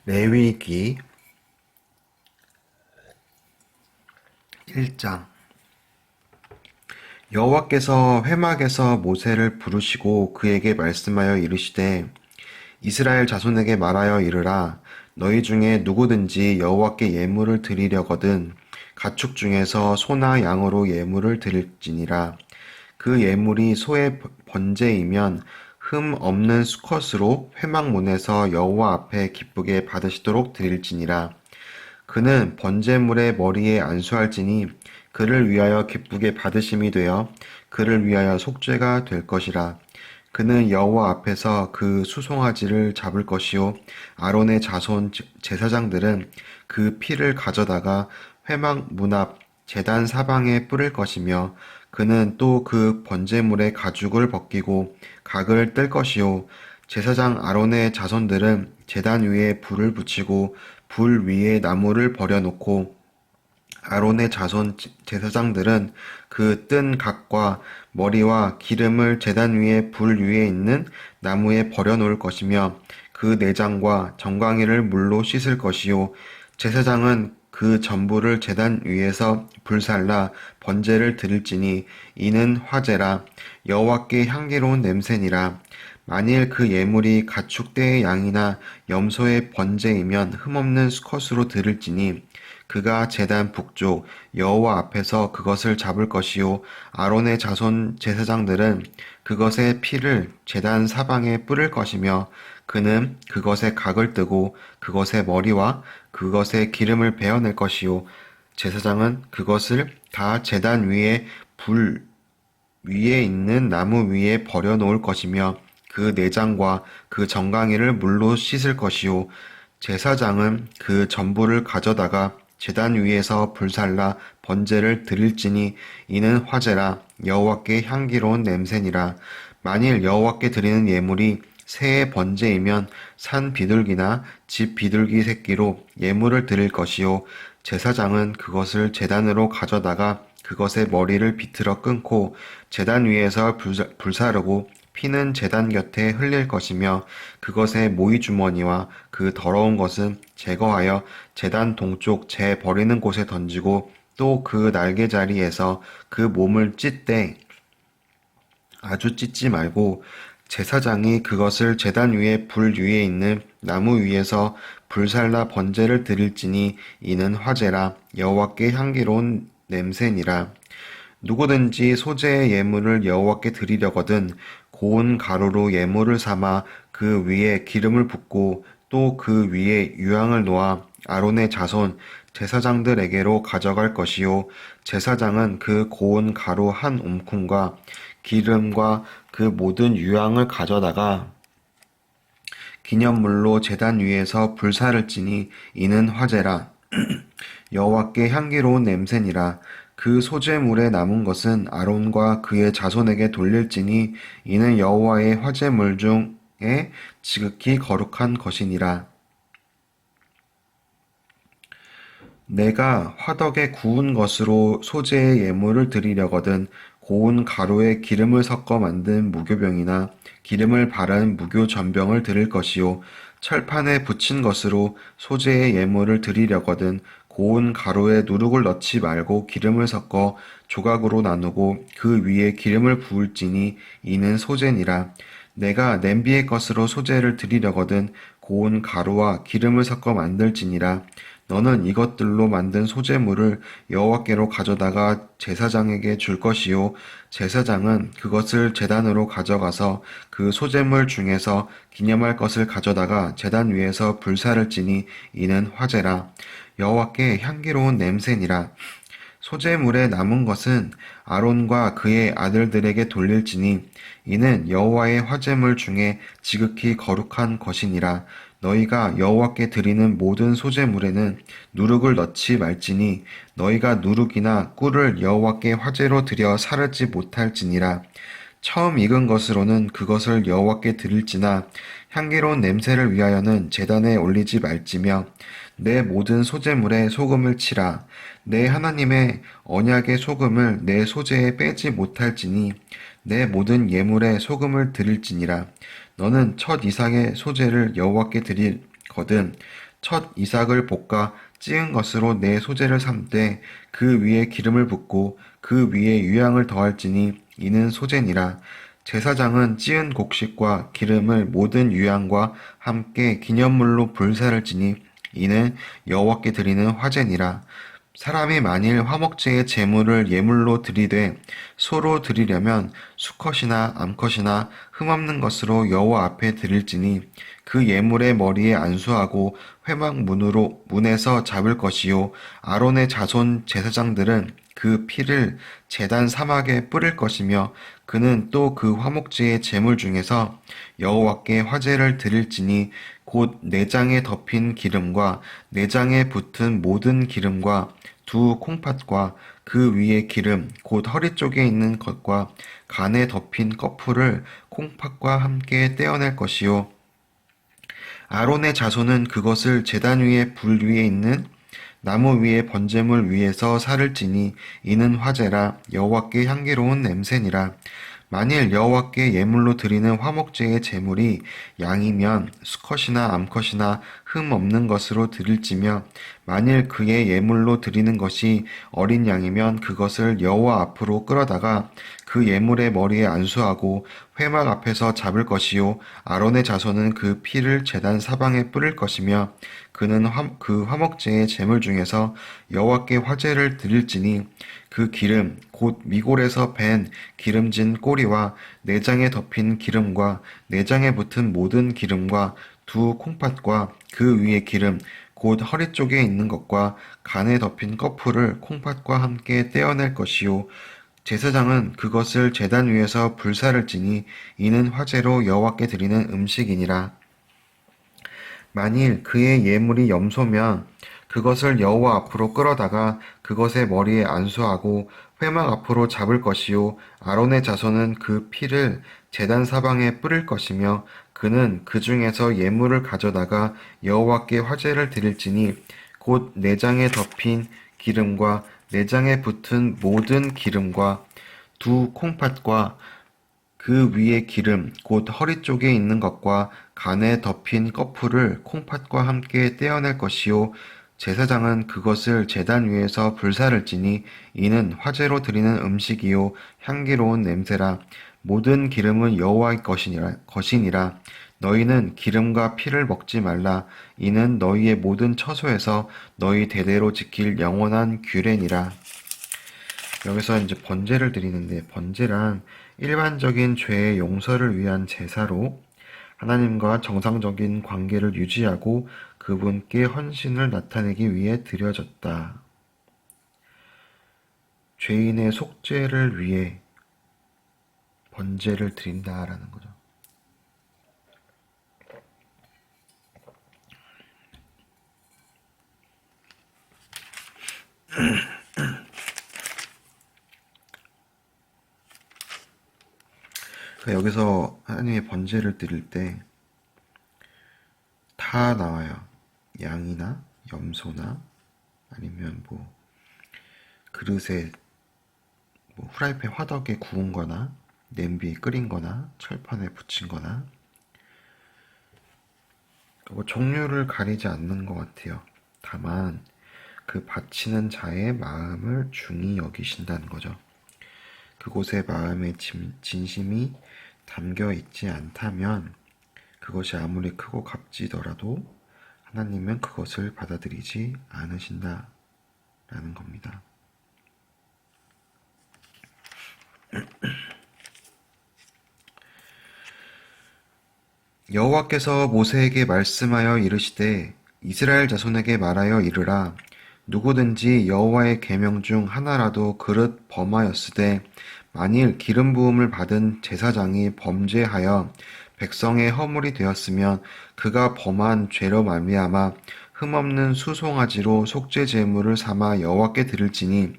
레위기 1장. 여호와께서 회막에서 모세를 부르시고 그에게 말씀하여 이르시되 이스라엘 자손에게 말하여 이르라. 너희 중에 누구든지 여호와께 예물을 드리려거든 가축 중에서 소나 양으로 예물을 드릴지니라. 그 예물이 소의 번제이면 흠 없는 수컷으로 회막문에서 여호와 앞에 기쁘게 받으시도록 드릴지니라. 그는 번제물의 머리에 안수할지니 그를 위하여 기쁘게 받으심이 되어 그를 위하여 속죄가 될 것이라. 그는 여호와 앞에서 그 수송아지를 잡을 것이요 아론의 자손 제사장들은 그 피를 가져다가 회막 문 앞 제단 사방에 뿌릴 것이며 그는 또 그 번제물의 가죽을 벗기고 각을 뗄 것이요 제사장 아론의 자손들은 제단 위에 불을 붙이고 불 위에 나무를 버려놓고 아론의 자손 제사장들은 그 뜬 각과 머리와 기름을 제단 위에 불 위에 있는 나무에 버려놓을 것이며 그 내장과 정강이를 물로 씻을 것이요 제사장은 그 전부를 제단 위에서 불살라 번제를 드릴지니 이는 화제라. 여호와께 향기로운 냄새니라. 만일 그 예물이 가축대의 양이나 염소의 번제이면 흠없는 수컷으로 드릴지니 그가 제단 북쪽 여호와 앞에서 그것을 잡을 것이요 아론의 자손 제사장들은 그것의 피를 제단 사방에 뿌릴 것이며 그는 그것의 각을 뜨고 그것의 머리와 그것의 기름을 베어낼 것이요 제사장은 그것을 다 제단 위에 불 위에 있는 나무 위에 버려놓을 것이며 그 내장과 그 정강이를 물로 씻을 것이요 제사장은 그 전부를 가져다가 제단 위에서 불살라 번제를 드릴지니 이는 화제라. 여호와께 향기로운 냄새니라. 만일 여호와께 드리는 예물이 새의 번제이면 산 비둘기나 집 비둘기 새끼로 예물을 드릴 것이요 제사장은 그것을 제단으로 가져다가 그것의 머리를 비틀어 끊고 제단 위에서 불사르고 피는 제단 곁에 흘릴 것이며 그것의 모이 주머니와 그 더러운 것은 제거하여 제단 동쪽 재 버리는 곳에 던지고 또 그 날개 자리에서 그 몸을 찢되 아주 찢지 말고 제사장이 그것을 제단 위에 불 위에 있는 나무 위에서 불살라 번제를 드릴지니 이는 화제라. 여호와께 향기로운 냄새니라. 누구든지 소재의 예물을 여호와께 드리려거든 고운 가루로 예물을 삼아 그 위에 기름을 붓고 또 그 위에 유향을 놓아 아론의 자손 제사장들에게로 가져갈 것이요 제사장은 그 고운 가루 한 움큼과 기름과 그 모든 유향을 가져다가 기념물로 제단 위에서 불사를 지니 이는 화제라. 여호와께 향기로운 냄새니라. 그 소제물에 남은 것은 아론과 그의 자손에게 돌릴지니 이는 여호와의 화제물 중에 지극히 거룩한 것이니라. 내가 화덕에 구운 것으로 소제의 예물을 드리려거든 고운 가루에 기름을 섞어 만든 무교병이나 기름을 바른 무교 전병을 드릴 것이요 철판에 붙인 것으로 소제의 예물을 드리려거든 고운 가루에 누룩을 넣지 말고 기름을 섞어 조각으로 나누고 그 위에 기름을 부을지니 이는 소제니라. 내가 냄비의 것으로 소제를 드리려거든 고운 가루와 기름을 섞어 만들지니라. 너는 이것들로 만든 소제물을 여호와께로 가져다가 제사장에게 줄 것이요 제사장은 그것을 제단으로 가져가서 그 소제물 중에서 기념할 것을 가져다가 제단 위에서 불사를 지니 이는 화제라. 여호와께 향기로운 냄새니라. 소제물에 남은 것은 아론과 그의 아들들에게 돌릴지니 이는 여호와의 화제물 중에 지극히 거룩한 것이니라. 너희가 여호와께 드리는 모든 소제물에는 누룩을 넣지 말지니 너희가 누룩이나 꿀을 여호와께 화제로 드려 사르지 못할지니라. 처음 익은 것으로는 그것을 여호와께 드릴지나 향기로운 냄새를 위하여는 제단에 올리지 말지며 내 모든 소제물에 소금을 치라. 내 하나님의 언약의 소금을 내 소제에 빼지 못할지니 내 모든 예물에 소금을 드릴지니라. 너는 첫 이상의 소제를 여호와께 드리거든 첫 이삭을 볶아 찌은 것으로 내 소재를 삼되 그 위에 기름을 붓고 그 위에 유향을 더할지니 이는 소재니라. 제사장은 찌은 곡식과 기름을 모든 유향과 함께 기념물로 불사를 지니 이는 여호와께 드리는 화제니라. 사람이 만일 화목제의 제물을 예물로 드리되 소로 드리려면 수컷이나 암컷이나 흠없는 것으로 여호와 앞에 드릴지니 그 예물의 머리에 안수하고 회막 문에서 잡을 것이요 아론의 자손 제사장들은 그 피를 제단 사막에 뿌릴 것이며 그는 또 그 화목제의 제물 중에서 여호와께 화제를 드릴지니 곧 내장에 덮인 기름과 내장에 붙은 모든 기름과 두 콩팥과 그 위에 기름 곧 허리 쪽에 있는 것과 간에 덮인 꺼풀을 콩팥과 함께 떼어낼 것이요 아론의 자손은 그것을 제단 위에 불 위에 있는 나무 위에 번제물 위에서 살을 찌니 이는 화제라 여호와께 향기로운 냄새니라. 만일 여호와께 예물로 드리는 화목제의 제물이 양이면 수컷이나 암컷이나 흠 없는 것으로 드릴지며 만일 그의 예물로 드리는 것이 어린 양이면 그것을 여호와 앞으로 끌어다가 그 예물의 머리에 안수하고 회막 앞에서 잡을 것이요 아론의 자손은 그 피를 제단 사방에 뿌릴 것이며 그는 그 화목제의 제물 중에서 여호와께 화제를 드릴지니 그 기름 곧 미골에서 밴 기름진 꼬리와 내장에 덮인 기름과 내장에 붙은 모든 기름과 두 콩팥과 그 위에 기름 곧 허리 쪽에 있는 것과 간에 덮인 꺼풀을 콩팥과 함께 떼어낼 것이요 제사장은 그것을 제단 위에서 불사를 지니 이는 화제로 여호와께 드리는 음식이니라. 만일 그의 예물이 염소면 그것을 여호와 앞으로 끌어다가 그것의 머리에 안수하고 회막 앞으로 잡을 것이요 아론의 자손은 그 피를 제단 사방에 뿌릴 것이며 그는 그 중에서 예물을 가져다가 여호와께 화제를 드릴지니 곧 내장에 덮인 기름과 내장에 붙은 모든 기름과 두 콩팥과 그 위에 기름 곧 허리 쪽에 있는 것과 간에 덮인 꺼풀을 콩팥과 함께 떼어낼 것이요 제사장은 그것을 제단 위에서 불사를 지니 이는 화제로 드리는 음식이요 향기로운 냄새라. 모든 기름은 여호와의 것이니라. 너희는 기름과 피를 먹지 말라. 이는 너희의 모든 처소에서 너희 대대로 지킬 영원한 규례니라. 여기서 이제 번제를 드리는데 번제란 일반적인 죄의 용서를 위한 제사로 하나님과 정상적인 관계를 유지하고 그분께 헌신을 나타내기 위해 드려졌다. 죄인의 속죄를 위해 번제를 드린다라는 거죠. 여기서 하나님의 번제를 드릴 때 다 나와요. 양이나 염소나 아니면 뭐 그릇에 뭐 후라이팬 화덕에 구운 거나 냄비에 끓인 거나 철판에 붙인 거나 뭐 종류를 가리지 않는 것 같아요. 다만 그 바치는 자의 마음을 중히 여기신다는 거죠. 그곳에 마음의 진심이 담겨 있지 않다면 그것이 아무리 크고 값지더라도 하나님은 그것을 받아들이지 않으신다라는 겁니다. 여호와께서 모세에게 말씀하여 이르시되 이스라엘 자손에게 말하여 이르라 누구든지 여호와의 계명 중 하나라도 그릇 범하였으되 만일 기름 부음을 받은 제사장이 범죄하여 백성의 허물이 되었으면 그가 범한 죄로 말미암아 흠없는 수송아지로 속죄 제물을 삼아 여호와께 드릴지니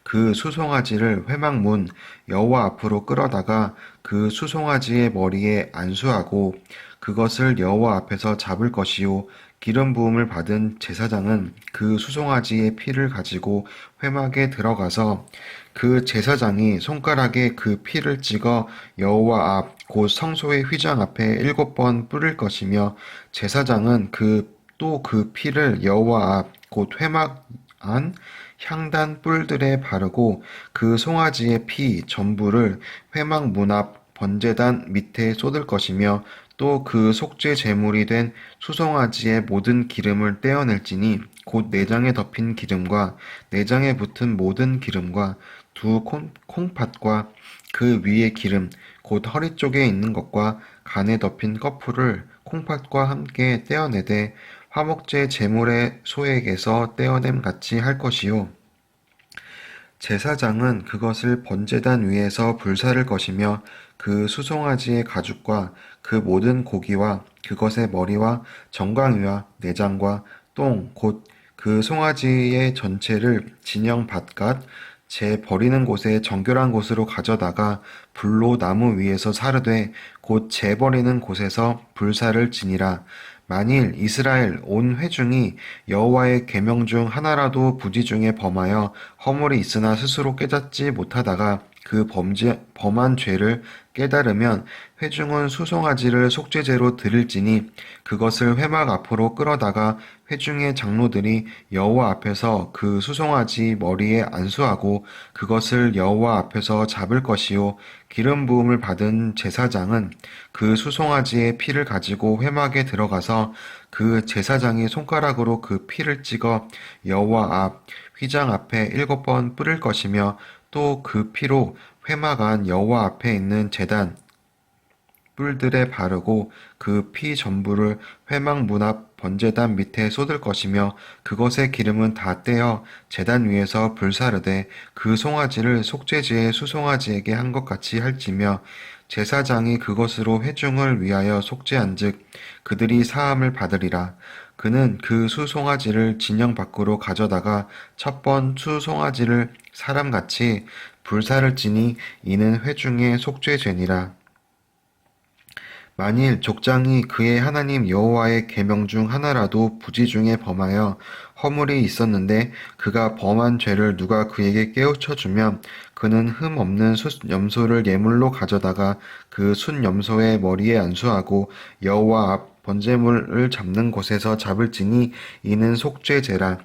그 수송아지를 회막문 여호와 앞으로 끌어다가 그 수송아지의 머리에 안수하고 그것을 여호와 앞에서 잡을 것이요 기름 부음을 받은 제사장은 그 수송아지의 피를 가지고 회막에 들어가서 그 제사장이 손가락에 그 피를 찍어 여호와 앞 곧 성소의 휘장 앞에 7번 뿌릴 것이며 제사장은 또 그 피를 여호와 앞 곧 회막 안 향단 뿔들에 바르고 그 송아지의 피 전부를 회막 문 앞 번제단 밑에 쏟을 것이며 또 그 속죄 제물이 된 수송아지의 모든 기름을 떼어낼지니 곧 내장에 덮인 기름과 내장에 붙은 모든 기름과 두 콩팥과 그 위의 기름 곧 허리 쪽에 있는 것과 간에 덮인 거풀을 콩팥과 함께 떼어내되 화목제 제물의 소액에서 떼어냄 같이 할 것이요 제사장은 그것을 번제단 위에서 불사를 것이며 그 수송아지의 가죽과 그 모든 고기와 그것의 머리와 정강이와 내장과 똥 곧 그 송아지의 전체를 진영 밭갓 재 버리는 곳에 정결한 곳으로 가져다가 불로 나무 위에서 사르되 곧 재 버리는 곳에서 불사를 지니라. 만일 이스라엘 온 회중이 여호와의 계명 중 하나라도 부지 중에 범하여 허물이 있으나 스스로 깨닫지 못하다가 그 범한 죄를 깨달으면 회중은 수송아지를 속죄제로 드릴지니 그것을 회막 앞으로 끌어다가 회중의 장로들이 여호와 앞에서 그 수송아지 머리에 안수하고 그것을 여호와 앞에서 잡을 것이요 기름 부음을 받은 제사장은 그 수송아지의 피를 가지고 회막에 들어가서 그 제사장이 손가락으로 그 피를 찍어 여호와 앞 휘장 앞에 7번 뿌릴 것이며 또 그 피로 회막 안 여호와 앞에 있는 제단 뿔들에 바르고 그 피 전부를 회막 문 앞 번제단 밑에 쏟을 것이며 그것의 기름은 다 떼어 제단 위에서 불사르되 그 송아지를 속죄제의 수송아지에게 한 것 같이 할지며 제사장이 그것으로 회중을 위하여 속죄한즉 그들이 사함을 받으리라. 그는 그 수송아지를 진영 밖으로 가져다가 첫 번 수송아지를 사람같이 불사를 지니 이는 회중의 속죄죄니라. 만일 족장이 그의 하나님 여호와의 계명 중 하나라도 부지 중에 범하여 허물이 있었는데 그가 범한 죄를 누가 그에게 깨우쳐 주면 그는 흠 없는 숫 염소를 예물로 가져다가 그 숫 염소의 머리에 안수하고 여호와 앞 번제물을 잡는 곳에서 잡을지니 이는 속죄제라.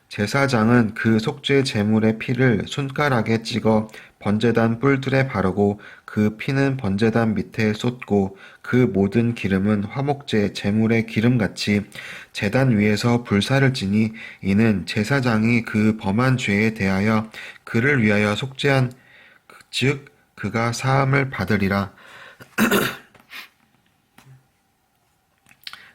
제사장은 그 속죄 제물의 피를 손가락에 찍어 번제단 뿔들에 바르고 그 피는 번제단 밑에 쏟고 그 모든 기름은 화목제 제물의 기름같이 제단 위에서 불사를 지니 이는 제사장이 그 범한 죄에 대하여 그를 위하여 속죄한 즉 그가 사함을 받으리라.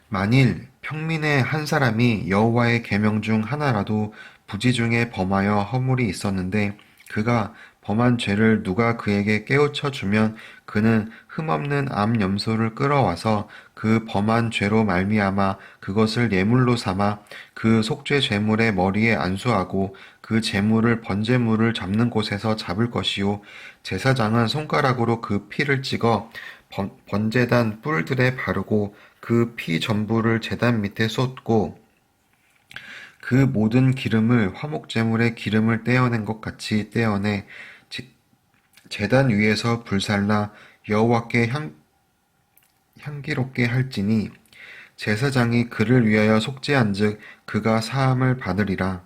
만일 평민의 한 사람이 여호와의 계명 중 하나라도 부지 중에 범하여 허물이 있었는데 그가 범한 죄를 누가 그에게 깨우쳐 주면 그는 흠없는 암 염소를 끌어와서 그 범한 죄로 말미암아 그것을 예물로 삼아 그 속죄 제물의 머리에 안수하고 그 제물을 번제물을 잡는 곳에서 잡을 것이요 제사장은 손가락으로 그 피를 찍어 번제단 뿔들에 바르고 그 피 전부를 제단 밑에 쏟고 그 모든 기름을 화목제물의 기름을 떼어낸 것 같이 떼어내 제단 위에서 불살라 여호와께 향기롭게 할지니 제사장이 그를 위하여 속죄한즉 그가 사함을 받으리라.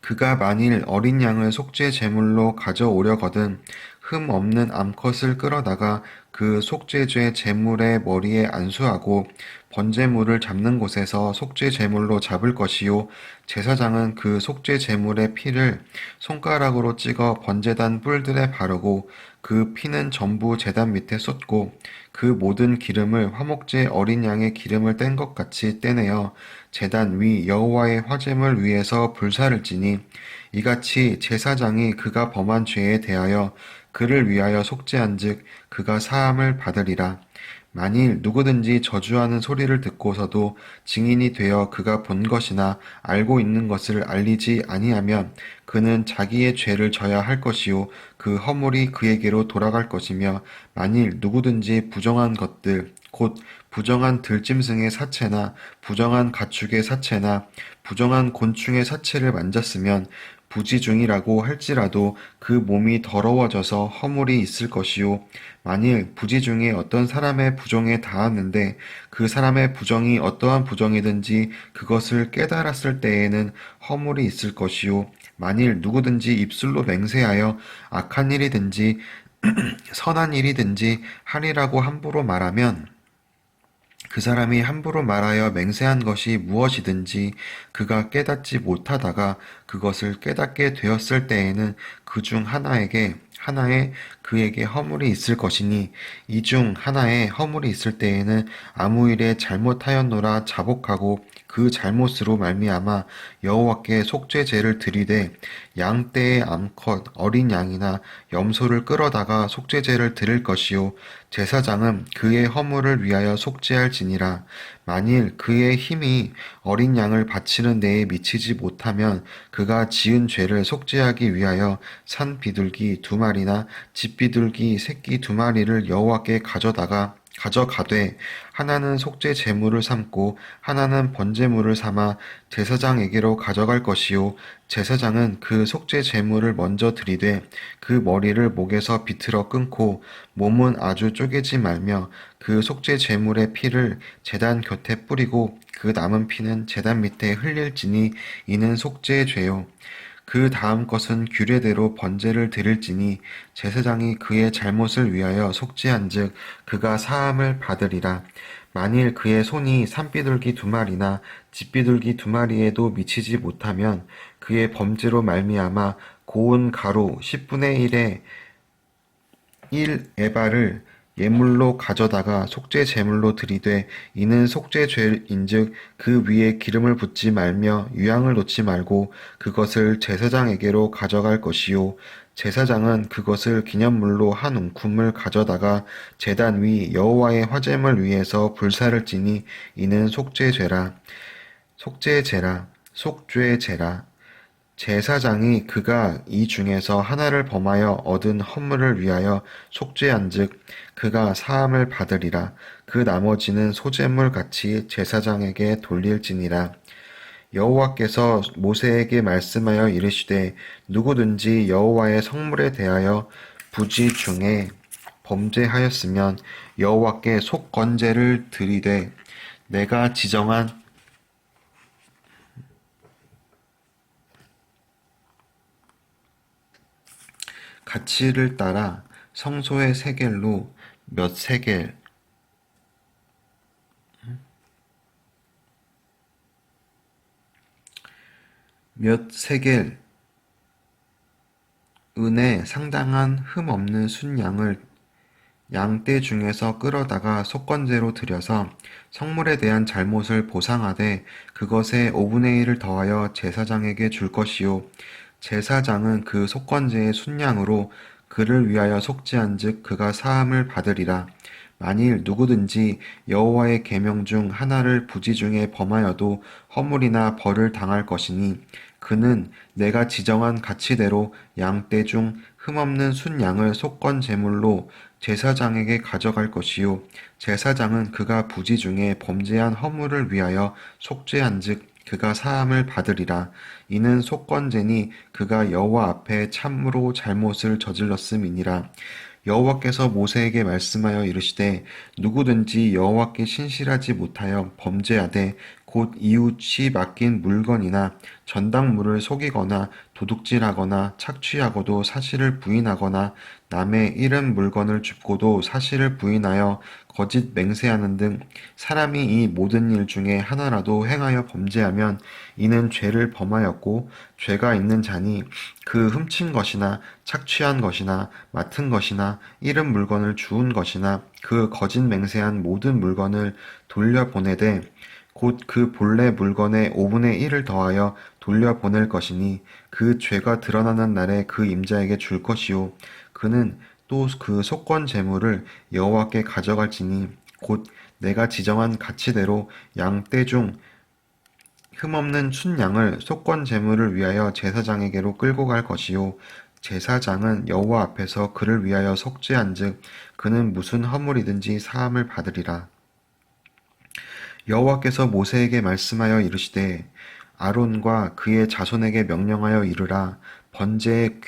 그가 만일 어린 양을 속죄 제물로 가져오려거든 흠 없는 암컷을 끌어다가 그 속죄죄 제물의 머리에 안수하고 번제물을 잡는 곳에서 속죄 제물로 잡을 것이요 제사장은 그 속죄 제물의 피를 손가락으로 찍어 번제단 뿔들에 바르고 그 피는 전부 제단 밑에 쏟고 그 모든 기름을 화목제 어린 양의 기름을 뗀 것 같이 떼내어 제단 위 여호와의 화제물 위에서 불사를 지니 이같이 제사장이 그가 범한 죄에 대하여 그를 위하여 속죄한즉 그가 사함을 받으리라. 만일 누구든지 저주하는 소리를 듣고서도 증인이 되어 그가 본 것이나 알고 있는 것을 알리지 아니하면 그는 자기의 죄를 져야 할 것이요 그 허물이 그에게로 돌아갈 것이며 만일 누구든지 부정한 것들 곧 부정한 들짐승의 사체나 부정한 가축의 사체나 부정한 곤충의 사체를 만졌으면 부지 중이라고 할지라도 그 몸이 더러워져서 허물이 있을 것이요 만일 부지 중에 어떤 사람의 부정에 닿았는데 그 사람의 부정이 어떠한 부정이든지 그것을 깨달았을 때에는 허물이 있을 것이요 만일 누구든지 입술로 맹세하여 악한 일이든지 선한 일이든지 하리라고 함부로 말하면 그 사람이 함부로 말하여 맹세한 것이 무엇이든지 그가 깨닫지 못하다가 그것을 깨닫게 되었을 때에는 그 중 하나에 그에게 허물이 있을 것이니 이 중 하나에 허물이 있을 때에는 아무 일에 잘못하였노라 자복하고 그 잘못으로 말미암아 여호와께 속죄제를 드리되 양 떼의 암컷 어린 양이나 염소를 끌어다가 속죄제를 드릴 것이요 제사장은 그의 허물을 위하여 속죄할지니라. 만일 그의 힘이 어린 양을 바치는 데에 미치지 못하면 그가 지은 죄를 속죄하기 위하여 산 비둘기 2마리나 집 비둘기 새끼 2마리를 여호와께 가져가되 하나는 속죄 제물을 삼고 하나는 번제물을 삼아 제사장에게로 가져갈 것이요 제사장은 그 속죄 제물을 먼저 드리되 그 머리를 목에서 비틀어 끊고 몸은 아주 쪼개지 말며 그 속죄 제물의 피를 제단 곁에 뿌리고 그 남은 피는 제단 밑에 흘릴지니 이는 속죄의 죄요 그 다음 것은 규례대로 번제를 드릴지니 제사장이 그의 잘못을 위하여 속죄한즉 그가 사함을 받으리라. 만일 그의 손이 산비둘기 2마리나 집비둘기 2마리에도 미치지 못하면 그의 범죄로 말미암아 고운 가루 10분의 1의 1에바를 예물로 가져다가 속죄 제물로 드리되 이는 속죄 죄인즉 그 위에 기름을 붓지 말며 유향을 놓지 말고 그것을 제사장에게로 가져갈 것이요 제사장은 그것을 기념물로 한 움큼을 가져다가 제단 위 여호와의 화제물 위에서 불사를 지니 이는 속죄제라 제사장이 그가 이 중에서 하나를 범하여 얻은 허물을 위하여 속죄한즉 그가 사함을 받으리라. 그 나머지는 소제물 같이 제사장에게 돌릴지니라. 여호와께서 모세에게 말씀하여 이르시되 누구든지 여호와의 성물에 대하여 부지 중에 범죄하였으면 여호와께 속건제를 드리되 내가 지정한 가치를 따라 성소의 세겔로 몇 세겔 은에 상당한 흠 없는 순양을 양떼 중에서 끌어다가 속건제로 드려서 성물에 대한 잘못을 보상하되 그것의 5분의 1을 더하여 제사장에게 줄 것이요 제사장은 그 속건제의 순양으로 그를 위하여 속죄한즉 그가 사함을 받으리라. 만일 누구든지 여호와의 계명 중 하나를 부지 중에 범하여도 허물이나 벌을 당할 것이니 그는 내가 지정한 가치대로 양떼 중 흠없는 순양을 속건 제물로 제사장에게 가져갈 것이요 제사장은 그가 부지 중에 범죄한 허물을 위하여 속죄한즉 그가 사함을 받으리라. 이는 속건제니 그가 여호와 앞에 참으로 잘못을 저질렀음이니라. 여호와께서 모세에게 말씀하여 이르시되 누구든지 여호와께 신실하지 못하여 범죄하되 곧 이웃이 맡긴 물건이나 전당물을 속이거나 도둑질하거나 착취하고도 사실을 부인하거나 남의 잃은 물건을 줍고도 사실을 부인하여 거짓 맹세하는 등 사람이 이 모든 일 중에 하나라도 행하여 범죄하면 이는 죄를 범하였고 죄가 있는 자니 그 훔친 것이나 착취한 것이나 맡은 것이나 잃은 물건을 주운 것이나 그 거짓 맹세한 모든 물건을 돌려보내되 곧 그 본래 물건의 5분의 1을 더하여 돌려보낼 것이니 그 죄가 드러나는 날에 그 임자에게 줄 것이요 그는 또 그 속건 제물을 여호와께 가져갈지니 곧 내가 지정한 가치대로 양떼 중 흠없는 춘양을 속건 제물을 위하여 제사장에게로 끌고 갈 것이요 제사장은 여호와 앞에서 그를 위하여 속죄한즉 그는 무슨 허물이든지 사함을 받으리라. 여호와께서 모세에게 말씀하여 이르시되 아론과 그의 자손에게 명령하여 이르라. 번제의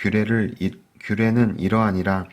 규례는 이러하니라.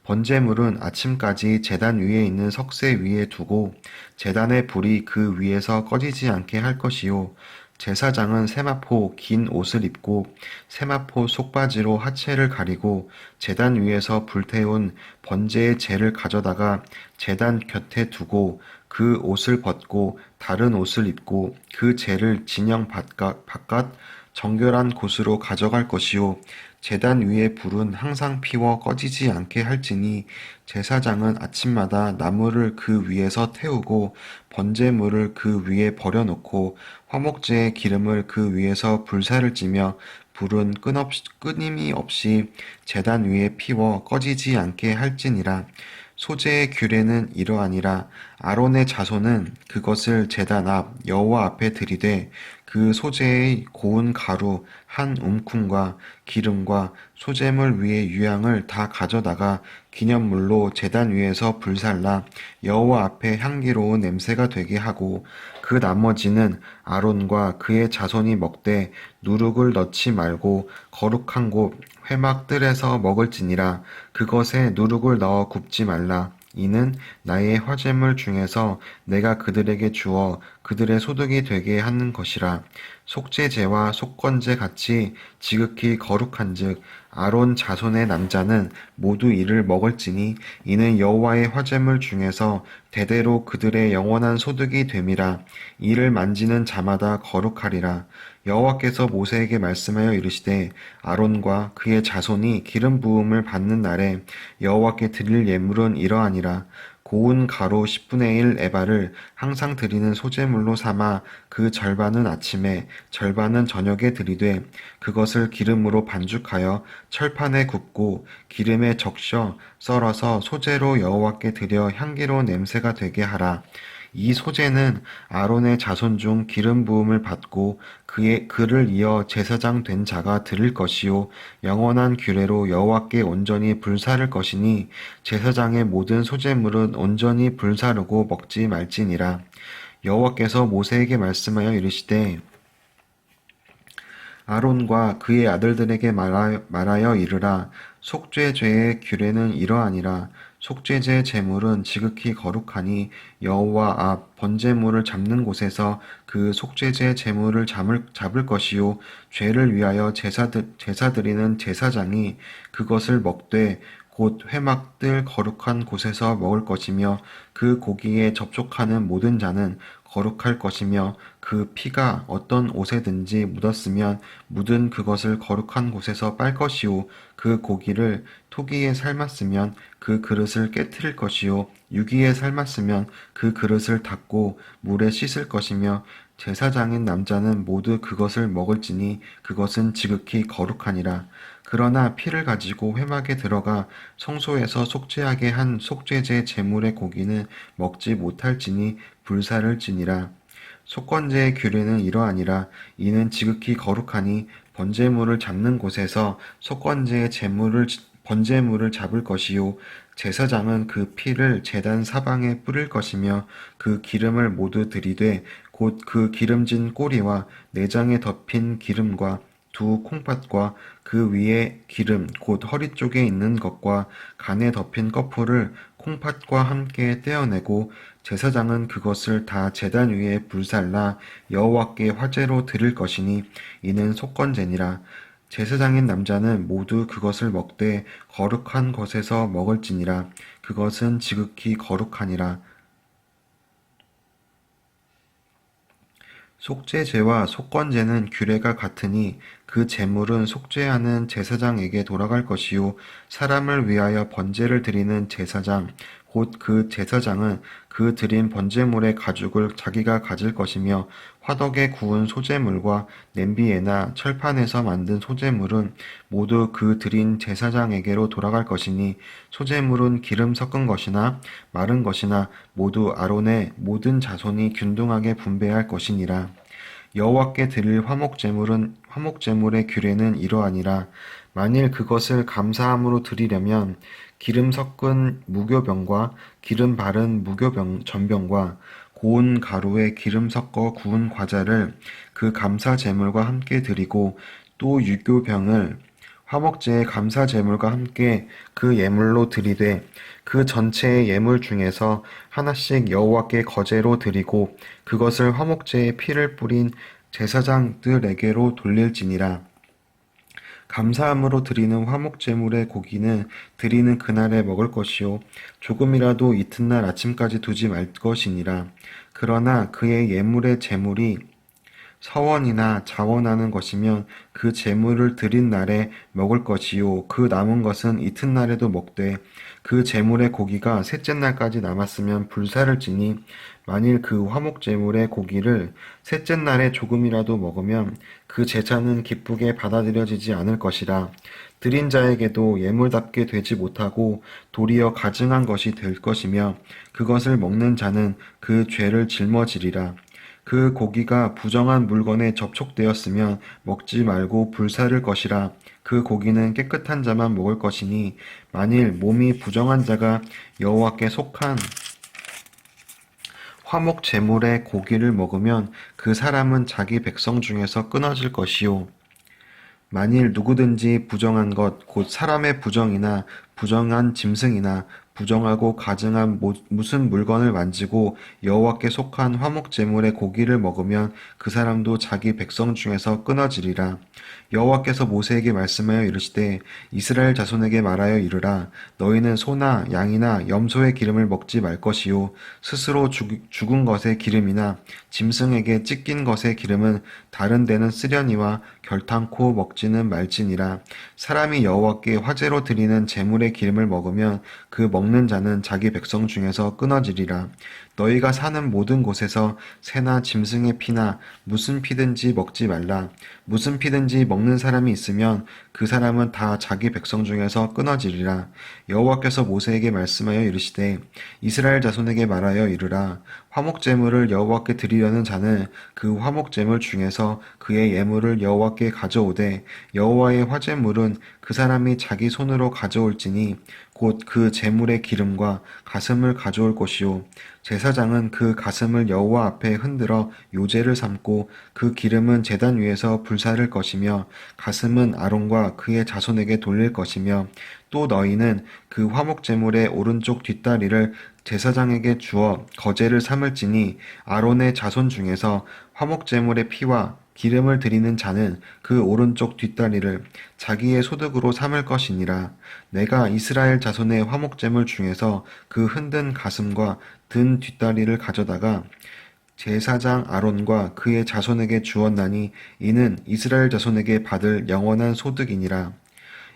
번제물은 아침까지 제단 위에 있는 석쇠 위에 두고 제단의 불이 그 위에서 꺼지지 않게 할 것이요. 제사장은 세마포 긴 옷을 입고 세마포 속바지로 하체를 가리고 제단 위에서 불태운 번제의 재를 가져다가 제단 곁에 두고 그 옷을 벗고 다른 옷을 입고 그 재를 진영 바깥 정결한 곳으로 가져갈 것이요. 제단 위의 불은 항상 피워 꺼지지 않게 할지니 제사장은 아침마다 나무를 그 위에서 태우고 번제물을 그 위에 버려놓고 화목제의 기름을 그 위에서 불사를 찌며 불은 끊임이 없이 제단 위에 피워 꺼지지 않게 할지니라. 소재의 규례는 이러하니라. 아론의 자손은 그것을 제단 앞 여호와 앞에 들이되 그 소재의 고운 가루 한 움큼과 기름과 소재물 위의 유향을 다 가져다가 기념물로 제단 위에서 불살라 여호와 앞에 향기로운 냄새가 되게 하고 그 나머지는 아론과 그의 자손이 먹되 누룩을 넣지 말고 거룩한 곳 회막 뜰에서 먹을지니라. 그것에 누룩을 넣어 굽지 말라. 이는 나의 화제물 중에서 내가 그들에게 주어 그들의 소득이 되게 하는 것이라. 속죄제와 속건제 같이 지극히 거룩한즉 아론 자손의 남자는 모두 이를 먹을지니 이는 여호와의 화제물 중에서 대대로 그들의 영원한 소득이 됨이라. 이를 만지는 자마다 거룩하리라. 여호와께서 모세에게 말씀하여 이르시되 아론과 그의 자손이 기름 부음을 받는 날에 여호와께 드릴 예물은 이러하니라. 고운 가루 10분의 1 에바를 항상 드리는 소제물로 삼아 그 절반은 아침에 절반은 저녁에 드리되 그것을 기름으로 반죽하여 철판에 굽고 기름에 적셔 썰어서 소제로 여호와께 드려 향기로운 냄새가 되게 하라. 이 소재는 아론의 자손 중 기름 부음을 받고 그를 이어 제사장 된 자가 드릴 것이요 영원한 규례로 여호와께 온전히 불사를 것이니 제사장의 모든 소재물은 온전히 불사르고 먹지 말지니라. 여호와께서 모세에게 말씀하여 이르시되 아론과 그의 아들들에게 말하여 이르라. 속죄죄의 규례는 이러하니라. 속죄제 제물은 지극히 거룩하니 여호와 앞 번제물을 잡는 곳에서 그 속죄제 제물을 잡을 것이요 죄를 위하여 제사 드리는 제사장이 그것을 먹되 곧 회막들 거룩한 곳에서 먹을 것이며 그 고기에 접촉하는 모든 자는 거룩할 것이며 그 피가 어떤 옷에든지 묻었으면 묻은 그것을 거룩한 곳에서 빨 것이요 그 고기를 토기에 삶았으면 그 그릇을 깨트릴 것이요 유기에 삶았으면 그 그릇을 닦고 물에 씻을 것이며 제사장인 남자는 모두 그것을 먹을지니 그것은 지극히 거룩하니라. 그러나 피를 가지고 회막에 들어가 성소에서 속죄하게 한 속죄제 제물의 고기는 먹지 못할지니 불사를 지니라. 속건제의 규례는 이러하니라. 이는 지극히 거룩하니 번제물을 잡는 곳에서 번제물을 잡을 것이요 제사장은 그 피를 제단 사방에 뿌릴 것이며 그 기름을 모두 들이되 곧 그 기름진 꼬리와 내장에 덮인 기름과 두 콩팥과 그 위에 기름 곧 허리 쪽에 있는 것과 간에 덮인 거풀을 콩팥과 함께 떼어내고 제사장은 그것을 다 제단 위에 불살라 여호와께 화제로 드릴 것이니 이는 속건제니라. 제사장인 남자는 모두 그것을 먹되 거룩한 것에서 먹을지니라. 그것은 지극히 거룩하니라. 속죄제와 속건제는 규례가 같으니 그 제물은 속죄하는 제사장에게 돌아갈 것이요 사람을 위하여 번제를 드리는 제사장 곧 그 제사장은 그 드린 번제물의 가죽을 자기가 가질 것이며 화덕에 구운 소제물과 냄비에나 철판에서 만든 소제물은 모두 그 드린 제사장에게로 돌아갈 것이니 소제물은 기름 섞은 것이나 마른 것이나 모두 아론의 모든 자손이 균등하게 분배할 것이니라. 여호와께 드릴 화목제물의 규례는 이러하니라. 만일 그것을 감사함으로 드리려면 기름 섞은 무교병과 기름 바른 전병과 고운 가루에 기름 섞어 구운 과자를 그 감사 제물과 함께 드리고 또 유교병을 화목제의 감사 제물과 함께 그 예물로 드리되 그 전체의 예물 중에서 하나씩 여호와께 거제로 드리고 그것을 화목제의 피를 뿌린 제사장들에게로 돌릴지니라. 감사함으로 드리는 화목제물의 고기는 드리는 그날에 먹을 것이요 조금이라도 이튿날 아침까지 두지 말 것이니라. 그러나 그의 예물의 제물이 서원이나 자원하는 것이면 그 제물을 드린 날에 먹을 것이요 그 남은 것은 이튿날에도 먹되 그 제물의 고기가 셋째 날까지 남았으면 불사를 지니 만일 그 화목 제물의 고기를 셋째 날에 조금이라도 먹으면 그 제사는 기쁘게 받아들여지지 않을 것이라. 드린 자에게도 예물답게 되지 못하고 도리어 가증한 것이 될 것이며 그것을 먹는 자는 그 죄를 짊어지리라. 그 고기가 부정한 물건에 접촉되었으면 먹지 말고 불사를 것이라. 그 고기는 깨끗한 자만 먹을 것이니 만일 몸이 부정한 자가 여호와께 속한 화목 제물의 고기를 먹으면 그 사람은 자기 백성 중에서 끊어질 것이요 만일 누구든지 부정한 것, 곧 사람의 부정이나 부정한 짐승이나 부정하고 가증한 무슨 물건을 만지고 여호와께 속한 화목 제물의 고기를 먹으면 그 사람도 자기 백성 중에서 끊어지리라. 여호와께서 모세에게 말씀하여 이르시되 이스라엘 자손에게 말하여 이르라. 너희는 소나 양이나 염소의 기름을 먹지 말 것이요 스스로 죽은 것의 기름이나 짐승에게 찢긴 것의 기름은 다른 데는 쓰려니와 결탄코 먹지는 말지니라. 사람이 여호와께 화제로 드리는 제물의 기름을 먹으면 그 먹는 자는 자기 백성 중에서 끊어지리라. 너희가 사는 모든 곳에서 새나 짐승의 피나 무슨 피든지 먹지 말라. 무슨 피든지 먹는 사람이 있으면 그 사람은 다 자기 백성 중에서 끊어지리라. 여호와께서 모세에게 말씀하여 이르시되 이스라엘 자손에게 말하여 이르라. 화목제물을 여호와께 드리려는 자는 그 화목제물 중에서 그의 예물을 여호와께 가져오되 여호와의 화제물은 그 사람이 자기 손으로 가져올지니 곧 그 제물의 기름과 가슴을 가져올 것이요 제사장은 그 가슴을 여호와 앞에 흔들어 요제를 삼고 그 기름은 제단 위에서 불사를 것이며 가슴은 아론과 그의 자손에게 돌릴 것이며 또 너희는 그 화목제물의 오른쪽 뒷다리를 제사장에게 주어 거제를 삼을지니 아론의 자손 중에서 화목제물의 피와 기름을 드리는 자는 그 오른쪽 뒷다리를 자기의 소득으로 삼을 것이니라. 내가 이스라엘 자손의 화목제물 중에서 그 흔든 가슴과 든 뒷다리를 가져다가 제사장 아론과 그의 자손에게 주었나니 이는 이스라엘 자손에게 받을 영원한 소득이니라.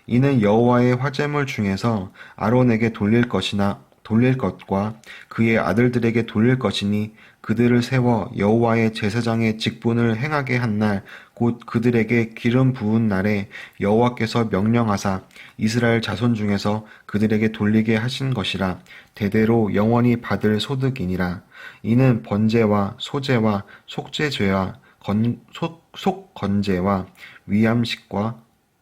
이는 여호와의 화제물 중에서 아론에게 돌릴 것과 그의 아들들에게 돌릴 것이니 그들을 세워 여호와의 제사장의 직분을 행하게 한 날 곧 그들에게 기름 부은 날에 여호와께서 명령하사 이스라엘 자손 중에서 그들에게 돌리게 하신 것이라. 대대로 영원히 받을 소득이니라. 이는 번제와 소제와 속죄죄와 속건제와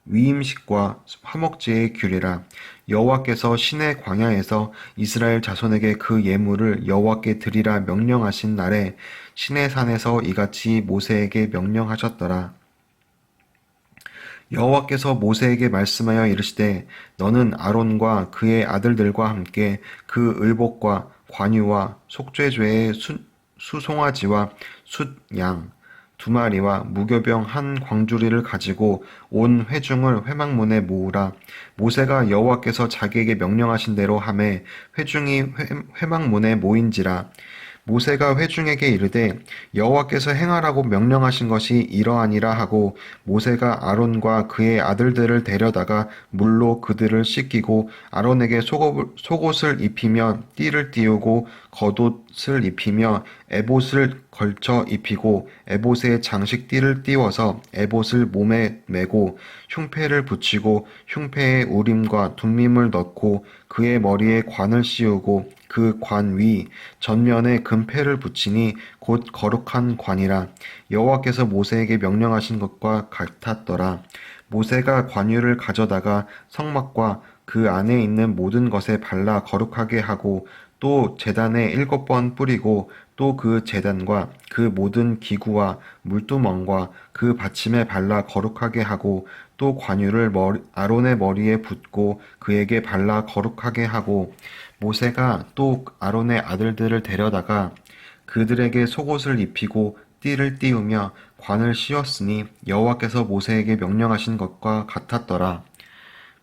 위임식과 화목제의 규례라. 여호와께서 시내 광야에서 이스라엘 자손에게 그 예물을 여호와께 드리라 명령하신 날에 시내 산에서 이같이 모세에게 명령하셨더라. 여호와께서 모세에게 말씀하여 이르시되 너는 아론과 그의 아들들과 함께 그 의복과 관유와 속죄죄의 수송아지와 숫양 두 마리와 무교병 한 광주리를 가지고 온 회중을 회막문에 모으라. 모세가 여호와께서 자기에게 명령하신 대로 하매 회중이 회막문에 모인지라. 모세가 회중에게 이르되 여호와께서 행하라고 명령하신 것이 이러하니라 하고 모세가 아론과 그의 아들들을 데려다가 물로 그들을 씻기고 아론에게 속옷을 입히며 띠를 띄우고 겉옷을 입히며 에봇을 걸쳐 입히고 에봇에 장식띠를 띄워서 에봇을 몸에 메고 흉패를 붙이고 흉패에 우림과 둠밈을 넣고 그의 머리에 관을 씌우고 그 관 위 전면에 금패를 붙이니 곧 거룩한 관이라. 여호와께서 모세에게 명령하신 것과 같았더라. 모세가 관유를 가져다가 성막과 그 안에 있는 모든 것에 발라 거룩하게 하고 또 제단에 7번 뿌리고 또 그 제단과 그 모든 기구와 물두멍과 그 받침에 발라 거룩하게 하고 또 관유를 아론의 머리에 붓고 그에게 발라 거룩하게 하고 모세가 또 아론의 아들들을 데려다가 그들에게 속옷을 입히고 띠를 띄우며 관을 씌웠으니 여호와께서 모세에게 명령하신 것과 같았더라.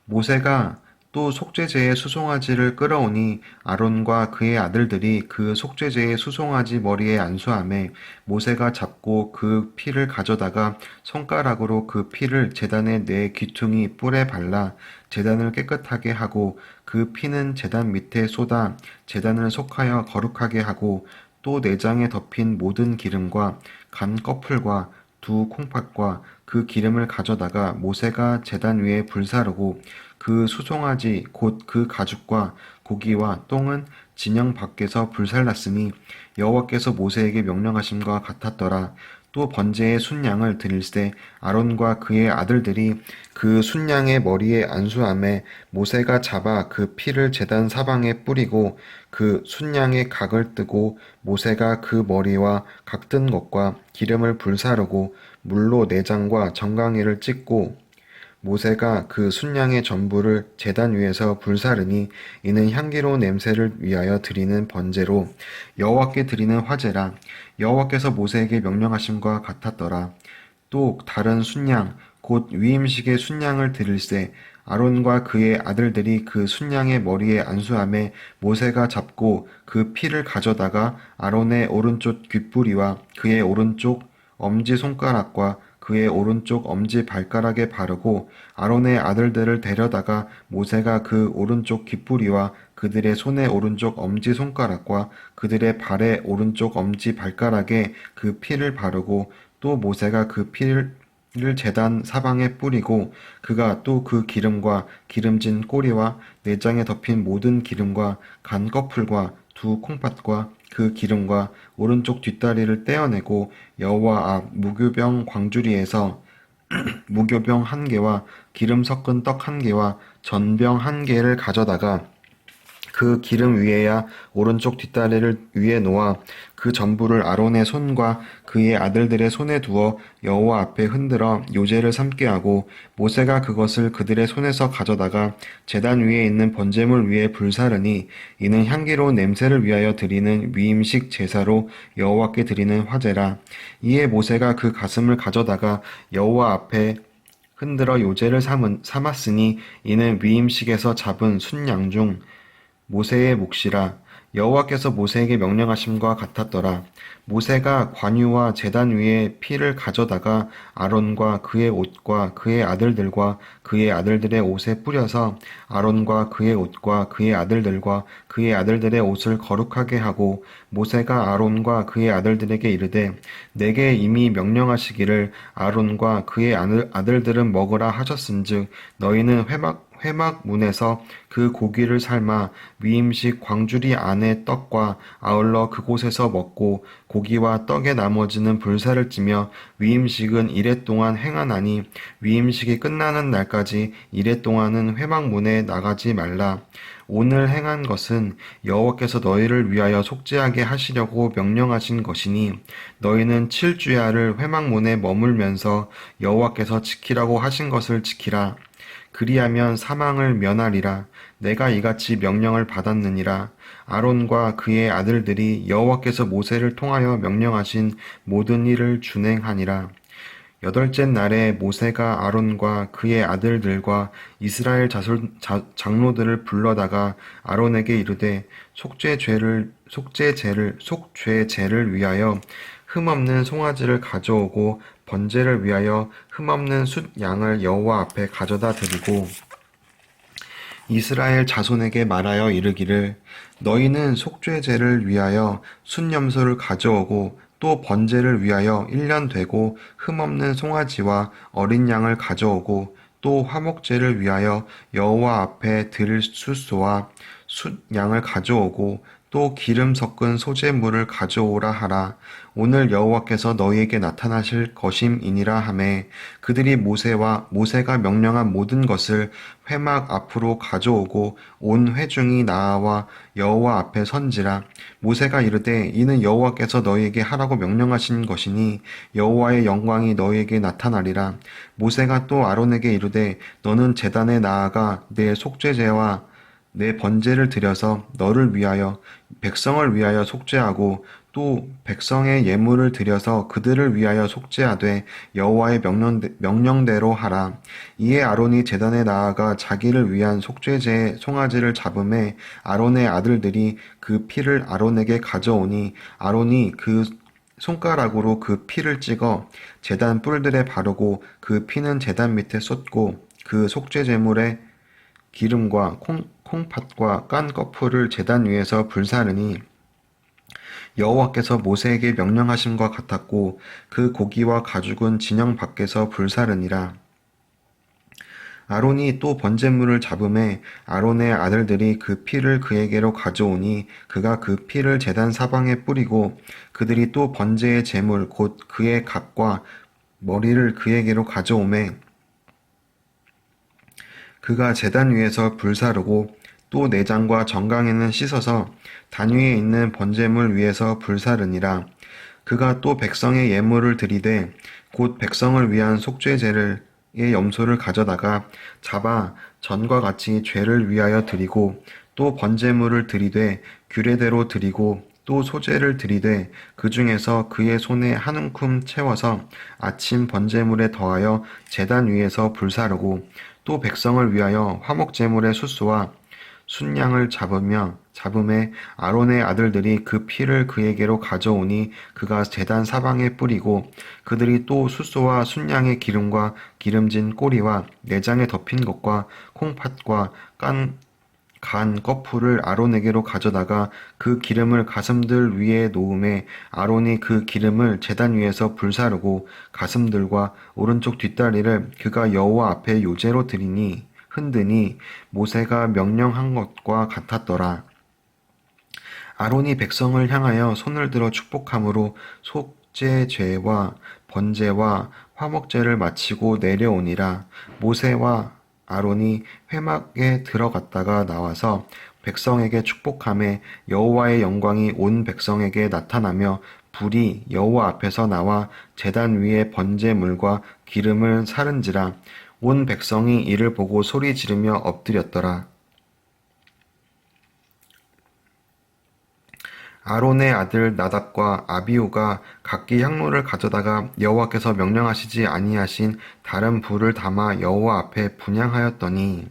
모세가 또 속죄제의 수송아지를 끌어오니 아론과 그의 아들들이 그 속죄제의 수송아지 머리에 안수하매 모세가 잡고 그 피를 가져다가 손가락으로 그 피를 제단의 네 귀퉁이 뿔에 발라 제단을 깨끗하게 하고 그 피는 제단 밑에 쏟아 제단을 속하여 거룩하게 하고 또 내장에 덮인 모든 기름과 간 꺼풀과 두 콩팥과 그 기름을 가져다가 모세가 제단 위에 불사르고 그 수송아지 곧 그 가죽과 고기와 똥은 진영 밖에서 불살랐으니 여호와께서 모세에게 명령하심과 같았더라. 또 번제의 순양을 드릴새 아론과 그의 아들들이 그 순양의 머리에 안수하매 모세가 잡아 그 피를 제단 사방에 뿌리고 그 순양의 각을 뜨고 모세가 그 머리와 각든 것과 기름을 불사르고 물로 내장과 정강이를 찢고 모세가 그 순양의 전부를 제단 위에서 불사르니 이는 향기로운 냄새를 위하여 드리는 번제로 여호와께 드리는 화제라. 여호와께서 모세에게 명령하심과 같았더라. 또 다른 순양 곧 위임식의 순양을 드릴새 아론과 그의 아들들이 그 순양의 머리에 안수하매 모세가 잡고 그 피를 가져다가 아론의 오른쪽 귓뿌리와 그의 오른쪽 엄지손가락과 그의 오른쪽 엄지 발가락에 바르고 아론의 아들들을 데려다가 모세가 그 오른쪽 귓뿌리와 그들의 손의 오른쪽 엄지손가락과 그들의 발의 오른쪽 엄지 발가락에 그 피를 바르고 또 모세가 그 피를 제단 사방에 뿌리고 그가 또 그 기름과 기름진 꼬리와 내장에 덮인 모든 기름과 간 꺼풀과 두 콩팥과 그 기름과 오른쪽 뒷다리를 떼어내고 여호와 앞 무교병 광주리에서 무교병 한 개와 기름 섞은 떡 한 개와 전병 한 개를 가져다가 그 기름 위에야 오른쪽 뒷다리를 위에 놓아 그 전부를 아론의 손과 그의 아들들의 손에 두어 여호와 앞에 흔들어 요제를 삼게 하고 모세가 그것을 그들의 손에서 가져다가 제단 위에 있는 번제물 위에 불사르니 이는 향기로운 냄새를 위하여 드리는 위임식 제사로 여호와께 드리는 화제라. 이에 모세가 그 가슴을 가져다가 여호와 앞에 흔들어 요제를 삼았으니 이는 위임식에서 잡은 순양 중 모세의 몫이라. 여호와께서 모세에게 명령하심과 같았더라. 모세가 관유와 제단 위에 피를 가져다가 아론과 그의 옷과 그의 아들들과 그의 아들들의 옷에 뿌려서 아론과 그의 옷과 그의 아들들과 그의 아들들의 옷을 거룩하게 하고 모세가 아론과 그의 아들들에게 이르되 내게 이미 명령하시기를 아론과 그의 아들들은 먹으라 하셨은즉 너희는 회막문에서 그 고기를 삶아 위임식 광주리 안의 떡과 아울러 그곳에서 먹고 고기와 떡의 나머지는 불사를 찌며 위임식은 이레 동안 행하나니 위임식이 끝나는 날까지 이레 동안은 회막문에 나가지 말라. 오늘 행한 것은 여호와께서 너희를 위하여 속죄하게 하시려고 명령하신 것이니 너희는 7주야를 회막문에 머물면서 여호와께서 지키라고 하신 것을 지키라. 그리하면 사망을 면하리라. 내가 이같이 명령을 받았느니라. 아론과 그의 아들들이 여호와께서 모세를 통하여 명령하신 모든 일을 준행하니라. 여덟째 날에 모세가 아론과 그의 아들들과 이스라엘 장로들을 불러다가 아론에게 이르되 속죄제를 위하여 흠없는 송아지를 가져오고 번제를 위하여 흠없는 숫 양을 여호와 앞에 가져다 드리고 이스라엘 자손에게 말하여 이르기를 너희는 속죄제를 위하여 순염소를 가져오고 또 번제를 위하여 1년 되고 흠없는 송아지와 어린 양을 가져오고 또 화목제를 위하여 여호와 앞에 드릴 숫소와 숫 양을 가져오고 또 기름 섞은 소재물을 가져오라 하라. 오늘 여호와께서 너희에게 나타나실 것임이니라 하매 그들이 모세가 명령한 모든 것을 회막 앞으로 가져오고 온 회중이 나와 여호와 앞에 선지라. 모세가 이르되 이는 여호와께서 너희에게 하라고 명령하신 것이니 여호와의 영광이 너희에게 나타나리라. 모세가 또 아론에게 이르되 너는 제단에 나아가 내 속죄제와 내 번제를 드려서 너를 위하여 백성을 위하여 속죄하고 또 백성의 예물을 드려서 그들을 위하여 속죄하되 여호와의 명령대로 하라. 이에 아론이 제단에 나아가 자기를 위한 속죄제의 송아지를 잡음에 아론의 아들들이 그 피를 아론에게 가져오니 아론이 그 손가락으로 그 피를 찍어 제단 뿔들에 바르고 그 피는 제단 밑에 쏟고 그 속죄제물에 기름과 콩팥과 깐 거풀을 제단 위에서 불사르니 여호와께서 모세에게 명령하심과 같았고 그 고기와 가죽은 진영 밖에서 불사르니라. 아론이 또 번제물을 잡음에 아론의 아들들이 그 피를 그에게로 가져오니 그가 그 피를 제단 사방에 뿌리고 그들이 또 번제의 제물 곧 그의 각과 머리를 그에게로 가져오매 그가 제단 위에서 불사르고 또 내장과 정강에는 씻어서 단 위에 있는 번제물 위에서 불사르니라. 그가 또 백성의 예물을 드리되 곧 백성을 위한 속죄제의 염소를 가져다가 잡아 전과 같이 죄를 위하여 드리고 또 번제물을 드리되 규례대로 드리고 또 소제를 드리되 그 중에서 그의 손에 한 움큼 채워서 아침 번제물에 더하여 제단 위에서 불사르고 또 백성을 위하여 화목제물의 수수와 순양을 잡음에 아론의 아들들이 그 피를 그에게로 가져오니 그가 제단 사방에 뿌리고 그들이 또 수소와 순양의 기름과 기름진 꼬리와 내장에 덮인 것과 콩팥과 간 거풀을 아론에게로 가져다가 그 기름을 가슴들 위에 놓음에 아론이 그 기름을 제단 위에서 불사르고 가슴들과 오른쪽 뒷다리를 그가 여호와 앞에 요제로 드리니 흔드니 모세가 명령한 것과 같았더라. 아론이 백성을 향하여 손을 들어 축복함으로 속죄죄와 번제와 화목제를 마치고 내려오니라. 모세와 아론이 회막에 들어갔다가 나와서 백성에게 축복함에 여호와의 영광이 온 백성에게 나타나며 불이 여호와 앞에서 나와 제단 위에 번제물과 기름을 사른지라. 온 백성이 이를 보고 소리 지르며 엎드렸더라. 아론의 아들 나답과 아비후가 각기 향로를 가져다가 여호와께서 명령하시지 아니하신 다른 불을 담아 여호와 앞에 분향하였더니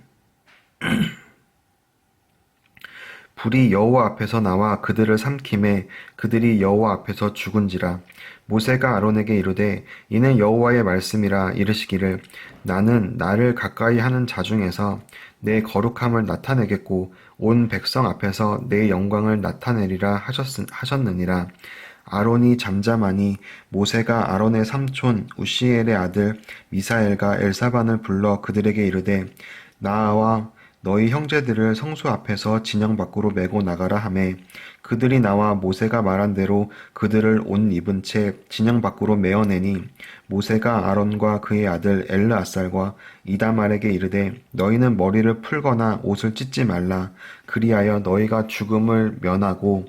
불이 여호와 앞에서 나와 그들을 삼킴에 그들이 여호와 앞에서 죽은지라. 모세가 아론에게 이르되 이는 여호와의 말씀이라 이르시기를 나는 나를 가까이 하는 자 중에서 내 거룩함을 나타내겠고 온 백성 앞에서 내 영광을 나타내리라 하셨느니라. 아론이 잠잠하니 모세가 아론의 삼촌 우시엘의 아들 미사엘과 엘사반을 불러 그들에게 이르되 나와 너희 형제들을 성수 앞에서 진영 밖으로 메고 나가라 하매 그들이 나와 모세가 말한 대로 그들을 옷 입은 채 진영 밖으로 메어내니 모세가 아론과 그의 아들 엘르아살과 이다말에게 이르되 너희는 머리를 풀거나 옷을 찢지 말라. 그리하여 너희가 죽음을 면하고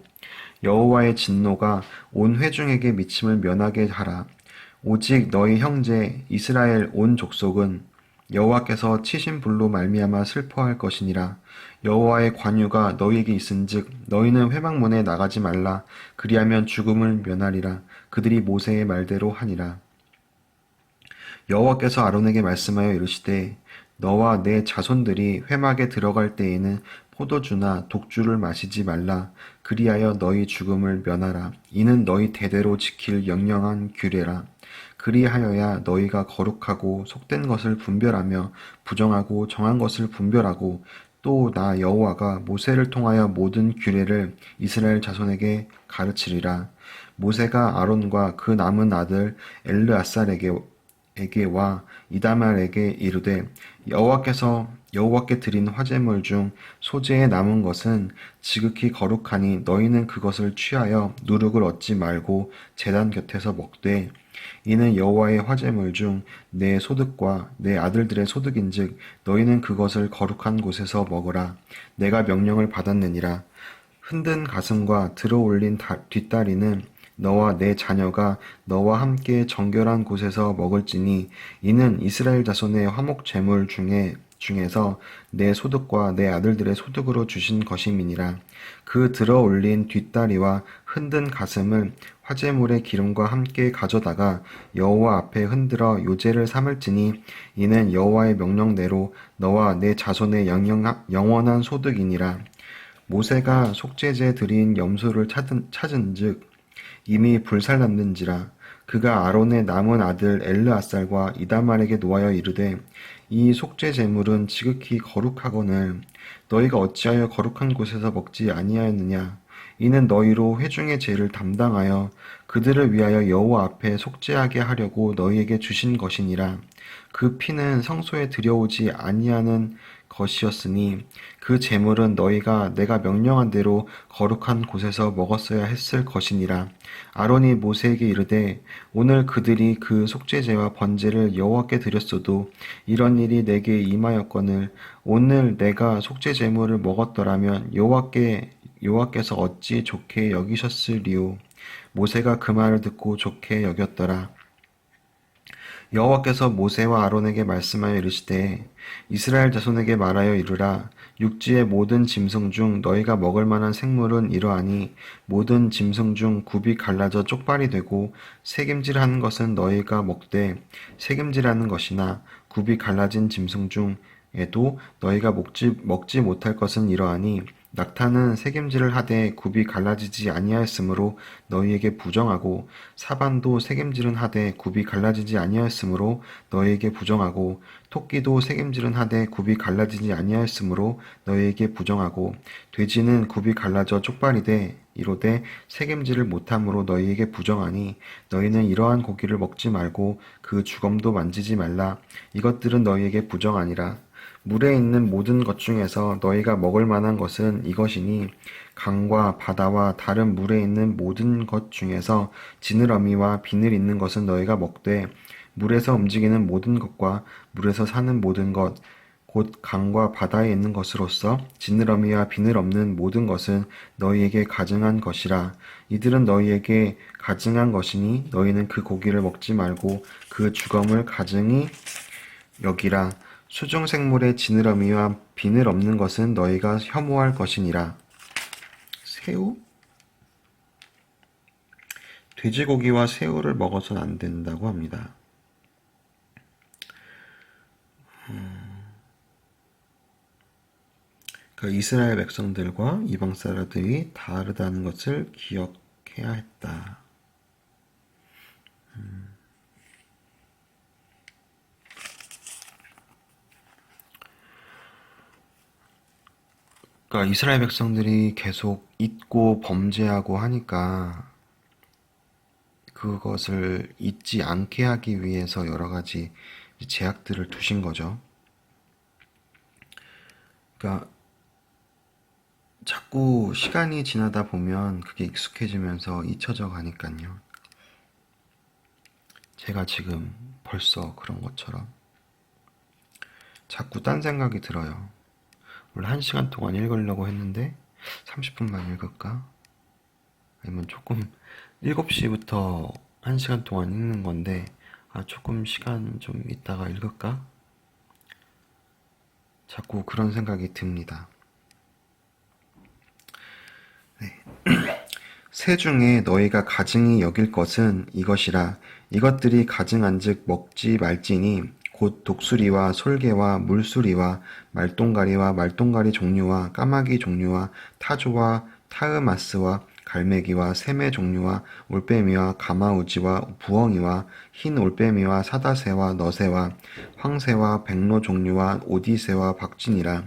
여호와의 진노가 온 회중에게 미침을 면하게 하라. 오직 너희 형제 이스라엘 온 족속은 여호와께서 치신 불로 말미암아 슬퍼할 것이니라. 여호와의 관유가 너희에게 있은즉 너희는 회막문에 나가지 말라. 그리하면 죽음을 면하리라. 그들이 모세의 말대로 하니라. 여호와께서 아론에게 말씀하여 이르시되 너와 내 자손들이 회막에 들어갈 때에는 포도주나 독주를 마시지 말라. 그리하여 너희 죽음을 면하라. 이는 너희 대대로 지킬 영영한 규례라. 그리하여야 너희가 거룩하고 속된 것을 분별하며 부정하고 정한 것을 분별하고 또 나 여호와가 모세를 통하여 모든 규례를 이스라엘 자손에게 가르치리라. 모세가 아론과 그 남은 아들 에게와 이다말에게 이르되 여호와께 드린 화제물 중 소재에 남은 것은 지극히 거룩하니 너희는 그것을 취하여 누룩을 얻지 말고 제단 곁에서 먹되 이는 여호와의 화제물 중 내 소득과 내 아들들의 소득인즉 너희는 그것을 거룩한 곳에서 먹으라. 내가 명령을 받았느니라. 흔든 가슴과 들어올린 뒷다리는 너와 내 자녀가 너와 함께 정결한 곳에서 먹을지니 이는 이스라엘 자손의 화목 제물 중에서 내 소득과 내 아들들의 소득으로 주신 것임이니라. 그 들어올린 뒷다리와 흔든 가슴을 화제물의 기름과 함께 가져다가 여호와 앞에 흔들어 요제를 삼을지니 이는 여호와의 명령대로 너와 내 자손의 영원한 소득이니라. 모세가 속죄제 드린 염소를 찾은즉 이미 불살랐는지라. 그가 아론의 남은 아들 엘르아살과 이다말에게 노하여 이르되 이 속죄 제물은 지극히 거룩하거늘 너희가 어찌하여 거룩한 곳에서 먹지 아니하였느냐. 이는 너희로 회중의 죄를 담당하여 그들을 위하여 여호와 앞에 속죄하게 하려고 너희에게 주신 것이니라. 그 피는 성소에 들여오지 아니하는 것이었으니 그 제물은 너희가 내가 명령한 대로 거룩한 곳에서 먹었어야 했을 것이니라. 아론이 모세에게 이르되 오늘 그들이 그 속죄제와 번제를 여호와께 드렸어도 이런 일이 내게 임하였거늘 오늘 내가 속죄 제물을 먹었더라면 여호와께서 어찌 좋게 여기셨으리요. 모세가 그 말을 듣고 좋게 여겼더라. 여호와께서 모세와 아론에게 말씀하여 이르시되 이스라엘 자손에게 말하여 이르라. 육지의 모든 짐승 중 너희가 먹을 만한 생물은 이러하니 모든 짐승 중 굽이 갈라져 쪽발이 되고 새김질하는 것은 너희가 먹되 새김질하는 것이나 굽이 갈라진 짐승 중에도 너희가 먹지 못할 것은 이러하니 낙타는 새김질을 하되 굽이 갈라지지 아니하였으므로 너희에게 부정하고 사반도 새김질은 하되 굽이 갈라지지 아니하였으므로 너희에게 부정하고 토끼도 새김질은 하되 굽이 갈라지지 아니하였으므로 너희에게 부정하고 돼지는 굽이 갈라져 쪽발이되 이로되 새김질을 못함으로 너희에게 부정하니 너희는 이러한 고기를 먹지 말고 그 주검도 만지지 말라. 이것들은 너희에게 부정하니라. 물에 있는 모든 것 중에서 너희가 먹을 만한 것은 이것이니 강과 바다와 다른 물에 있는 모든 것 중에서 지느러미와 비늘 있는 것은 너희가 먹되 물에서 움직이는 모든 것과 물에서 사는 모든 것 곧 강과 바다에 있는 것으로서 지느러미와 비늘 없는 모든 것은 너희에게 가증한 것이라. 이들은 너희에게 가증한 것이니 너희는 그 고기를 먹지 말고 그 주검을 가증히 여기라. 수중생물의 지느러미와 비늘 없는 것은 너희가 혐오할 것이니라. 새우? 돼지고기와 새우를 먹어서는 안 된다고 합니다. 그러니까 이스라엘 백성들과 이방 사람들이 다르다는 것을 기억해야 했다. 그러니까 이스라엘 백성들이 계속 잊고 범죄하고 하니까 그것을 잊지 않게 하기 위해서 여러 가지 제약들을 두신 거죠. 그러니까 자꾸 시간이 지나다 보면 그게 익숙해지면서 잊혀져 가니까요. 제가 지금 벌써 그런 것처럼 자꾸 딴 생각이 들어요. 원래 1시간 동안 읽으려고 했는데 30분만 읽을까? 아니면 조금 7시부터 1시간 동안 읽는 건데 조금 시간 좀 있다가 읽을까? 자꾸 그런 생각이 듭니다. 네. 새 중에 너희가 가증히 여길 것은 이것이라. 이것들이 가증한즉 먹지 말지니 곧 독수리와 솔개와 물수리와 말똥가리와 말똥가리 종류와 까마귀 종류와 타조와 타으마스와 갈매기와 새매 종류와 올빼미와 가마우지와 부엉이와 흰 올빼미와 사다새와 너새와 황새와 백로 종류와 오디새와 박진이라.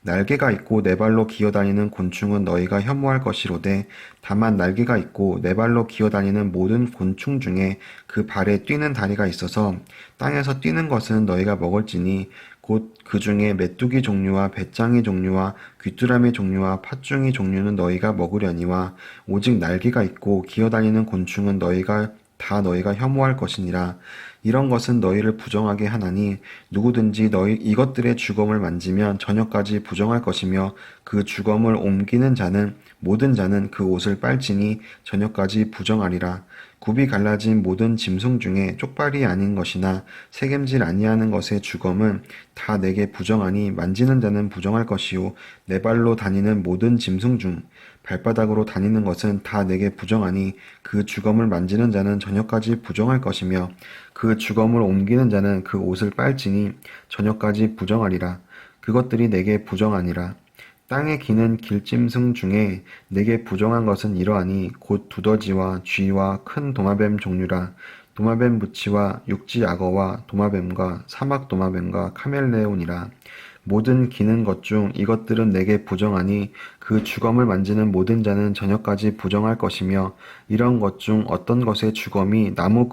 날개가 있고 네 발로 기어다니는 곤충은 너희가 혐오할 것이로되 다만 날개가 있고 네 발로 기어다니는 모든 곤충 중에 그 발에 뛰는 다리가 있어서 땅에서 뛰는 것은 너희가 먹을지니 곧 그 중에 메뚜기 종류와 배짱이 종류와 귀뚜라미 종류와 팥중이 종류는 너희가 먹으려니와 오직 날개가 있고 기어다니는 곤충은 너희가 혐오할 것이니라. 이런 것은 너희를 부정하게 하나니 누구든지 너희 이것들의 주검을 만지면 저녁까지 부정할 것이며 그 주검을 옮기는 자는 모든 자는 그 옷을 빨지니 저녁까지 부정하리라. 굽이 갈라진 모든 짐승 중에 쪽발이 아닌 것이나 새겜질 아니하는 것의 주검은 다 내게 부정하니 만지는 자는 부정할 것이요 네 발로 다니는 모든 짐승 중 발바닥으로 다니는 것은 다 내게 부정하니 그 주검을 만지는 자는 저녁까지 부정할 것이며 그 주검을 옮기는 자는 그 옷을 빨지니 저녁까지 부정하리라. 그것들이 내게 부정하니라. 땅에 기는 길짐승 중에 내게 부정한 것은 이러하니 곧 두더지와 쥐와 큰 도마뱀 종류라. 도마뱀 무치와 육지 악어와 도마뱀과 사막 도마뱀과 카멜레온이라. 모든 기는 것 중 이것들은 내게 부정하니 그 주검을 만지는 모든 자는 저녁까지 부정할 것이며 이런 것 중 어떤 것의 주검이 나무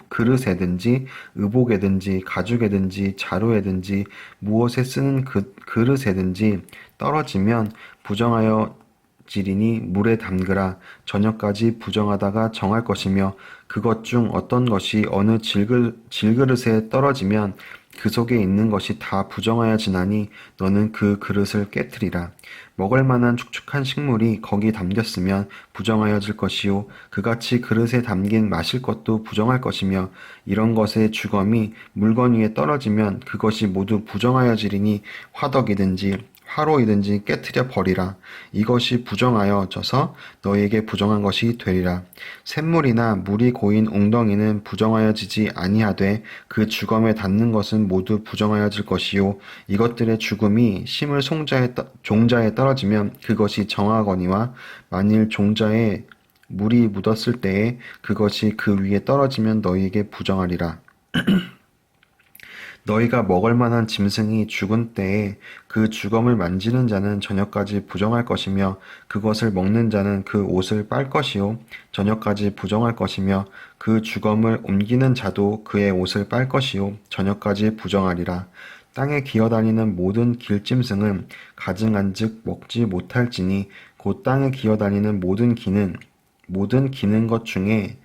그릇에든지 의복에든지 가죽에든지 자루에든지 무엇에 쓰는 그릇에든지 떨어지면 부정하여 지리니 물에 담그라. 저녁까지 부정하다가 정할 것이며 그것 중 어떤 것이 어느 질그릇에 떨어지면 그 속에 있는 것이 다 부정하여 지나니 너는 그 그릇을 깨트리라. 먹을 만한 축축한 식물이 거기 담겼으면 부정하여질 것이요 그같이 그릇에 담긴 마실 것도 부정할 것이며 이런 것의 주검이 물건 위에 떨어지면 그것이 모두 부정하여지리니 화덕이든지 화로이든지 깨트려 버리라. 이것이 부정하여져서 너희에게 부정한 것이 되리라. 샘물이나 물이 고인 웅덩이는 부정하여지지 아니하되 그 주검에 닿는 것은 모두 부정하여질 것이요 이것들의 죽음이 심을 종자에 떨어지면 그것이 정하거니와 만일 종자에 물이 묻었을 때에 그것이 그 위에 떨어지면 너희에게 부정하리라. 너희가 먹을 만한 짐승이 죽은 때에 그 주검을 만지는 자는 저녁까지 부정할 것이며 그것을 먹는 자는 그 옷을 빨 것이요 저녁까지 부정할 것이며 그 주검을 옮기는 자도 그의 옷을 빨 것이요 저녁까지 부정하리라. 땅에 기어다니는 모든 길짐승은 가증한즉 먹지 못할지니 곧 땅에 기어다니는 모든 기는 것 중에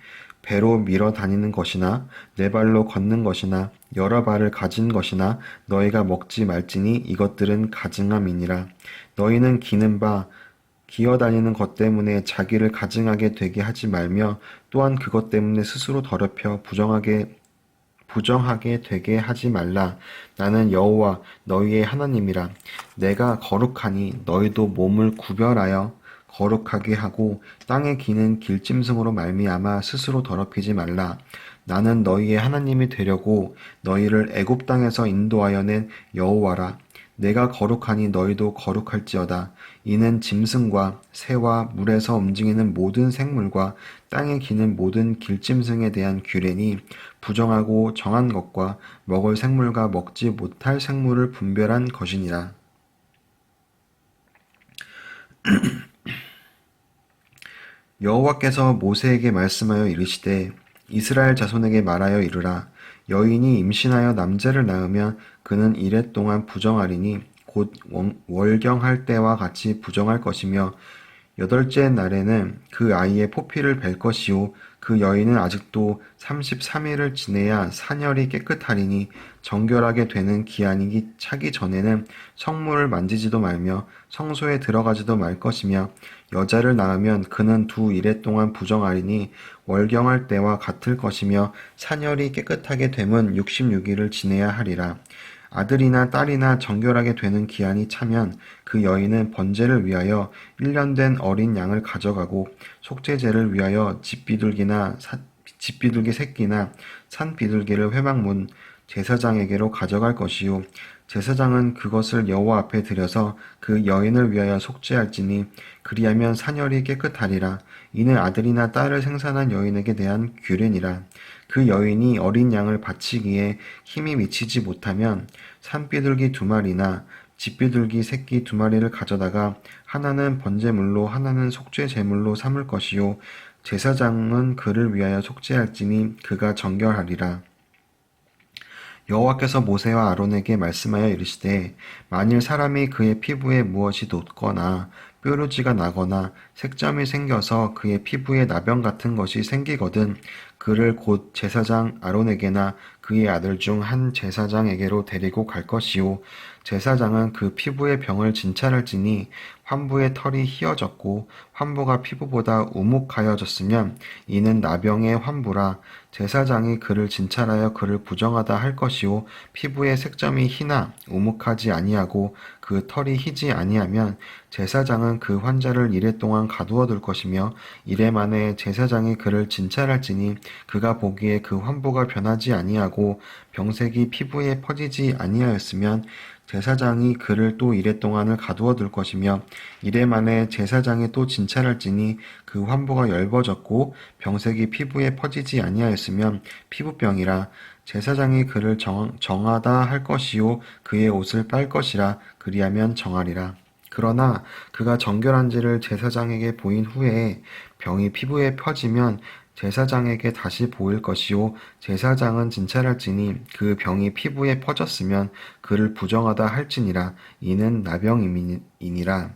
배로 밀어 다니는 것이나 네 발로 걷는 것이나 여러 발을 가진 것이나 너희가 먹지 말지니 이것들은 가증함이니라. 너희는 기어 다니는 것 때문에 자기를 가증하게 되게 하지 말며 또한 그것 때문에 스스로 더럽혀 부정하게 되게 하지 말라. 나는 여호와 너희의 하나님이라. 내가 거룩하니 너희도 몸을 구별하여 거룩하게 하고 땅에 기는 길짐승으로 말미암아 스스로 더럽히지 말라. 나는 너희의 하나님이 되려고 너희를 애굽 땅에서 인도하여 낸 여호와라. 내가 거룩하니 너희도 거룩할지어다. 이는 짐승과 새와 물에서 움직이는 모든 생물과 땅에 기는 모든 길짐승에 대한 규례니 부정하고 정한 것과 먹을 생물과 먹지 못할 생물을 분별한 것이니라. 여호와께서 모세에게 말씀하여 이르시되 이스라엘 자손에게 말하여 이르라. 여인이 임신하여 남자를 낳으면 그는 이레 동안 부정하리니 곧 월경할 때와 같이 부정할 것이며 여덟째 날에는 그 아이의 포피를 벨 것이요 그 여인은 아직도 33일을 지내야 산열이 깨끗하리니 정결하게 되는 기한이 차기 전에는 성물을 만지지도 말며 성소에 들어가지도 말 것이며 여자를 낳으면 그는 2일에 동안 부정하리니 월경할 때와 같을 것이며 산열이 깨끗하게 됨은 66일을 지내야 하리라. 아들이나 딸이나 정결하게 되는 기한이 차면 그 여인은 번제를 위하여 1년 된 어린 양을 가져가고 속죄제를 위하여 집비둘기 새끼나 산비둘기를 회막문 제사장에게로 가져갈 것이요 제사장은 그것을 여호와 앞에 들여서 그 여인을 위하여 속죄할지니 그리하면 사녀리 깨끗하리라. 이는 아들이나 딸을 생산한 여인에게 대한 규례니라. 그 여인이 어린 양을 바치기에 힘이 미치지 못하면 산비둘기 2마리나 집비둘기 새끼 2마리를 가져다가 하나는 번제물로 하나는 속죄 제물로 삼을 것이요 제사장은 그를 위하여 속죄할지니 그가 정결하리라. 여호와께서 모세와 아론에게 말씀하여 이르시되 만일 사람이 그의 피부에 무엇이 돋거나 뾰루지가 나거나 색점이 생겨서 그의 피부에 나병 같은 것이 생기거든 그를 곧 제사장 아론에게나 그의 아들 중 한 제사장에게로 데리고 갈 것이요 제사장은 그 피부의 병을 진찰할지니 환부의 털이 휘어졌고 환부가 피부보다 우묵하여졌으면 이는 나병의 환부라. 제사장이 그를 진찰하여 그를 부정하다 할 것이요 피부의 색점이 희나 우묵하지 아니하고 그 털이 희지 아니하면 제사장은 그 환자를 이레 동안 가두어 둘 것이며 이레 만에 제사장이 그를 진찰할지니 그가 보기에 그 환부가 변하지 아니하고 병색이 피부에 퍼지지 아니하였으면 제사장이 그를 또 이레 동안을 가두어 둘 것이며 이레 만에 제사장이 또 진찰할지니 그 환부가 엷어졌고 병색이 피부에 퍼지지 아니하였으면 피부병이라. 제사장이 그를 정하다 할 것이요 그의 옷을 빨 것이라. 그리하면 정하리라. 그러나 그가 정결한지를 제사장에게 보인 후에 병이 피부에 퍼지면 제사장에게 다시 보일 것이요 제사장은 진찰할지니 그 병이 피부에 퍼졌으면 그를 부정하다 할지니라. 이는 나병이니라.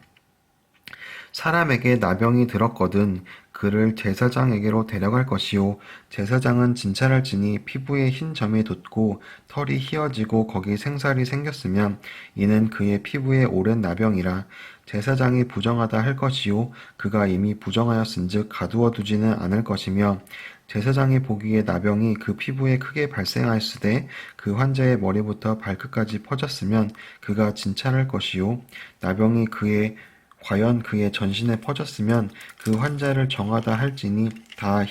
사람에게 나병이 들었거든 그를 제사장에게로 데려갈 것이요 제사장은 진찰할지니 피부에 흰 점이 돋고 털이 휘어지고 거기 생살이 생겼으면 이는 그의 피부에 오랜 나병이라. 제사장이 부정하다 할 것이요 그가 이미 부정하였은즉 가두어 두지는 않을 것이며 제사장이 보기에 나병이 그 피부에 크게 발생하였으되 그 환자의 머리부터 발끝까지 퍼졌으면 그가 진찰할 것이요 나병이 과연 그의 전신에 퍼졌으면 그 환자를 정하다 할지니 다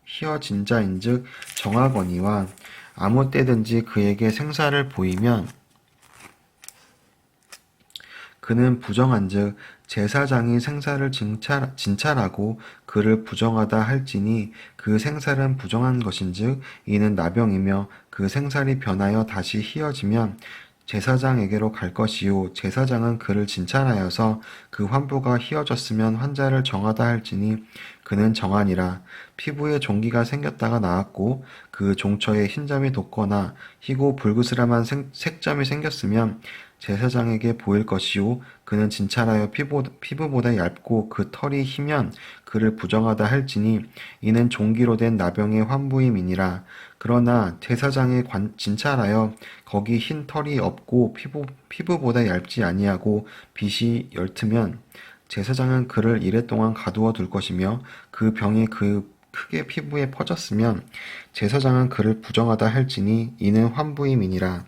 휘어진 자인즉 정하거니와 아무 때든지 그에게 생사를 보이면 그는 부정한즉 제사장이 생사를 진찰하고 그를 부정하다 할지니 그 생살은 부정한 것인즉 이는 나병이며 그 생살이 변하여 다시 휘어지면 제사장에게로 갈 것이요 제사장은 그를 진찰하여서 그 환부가 휘어졌으면 환자를 정하다 할지니 그는 정하니라. 피부에 종기가 생겼다가 나았고 그 종처에 흰점이 돋거나 희고 불그스름한 색점이 생겼으면 제사장에게 보일 것이요 그는 진찰하여 피부보다 얇고 그 털이 희면 그를 부정하다 할지니 이는 종기로 된 나병의 환부임이니라. 그러나 제사장이 진찰하여 거기 흰 털이 없고 피부보다 얇지 아니하고 빛이 엷으면 제사장은 그를 이레 동안 가두어 둘 것이며 그 병이 크게 피부에 퍼졌으면 제사장은 그를 부정하다 할지니 이는 환부임이니라.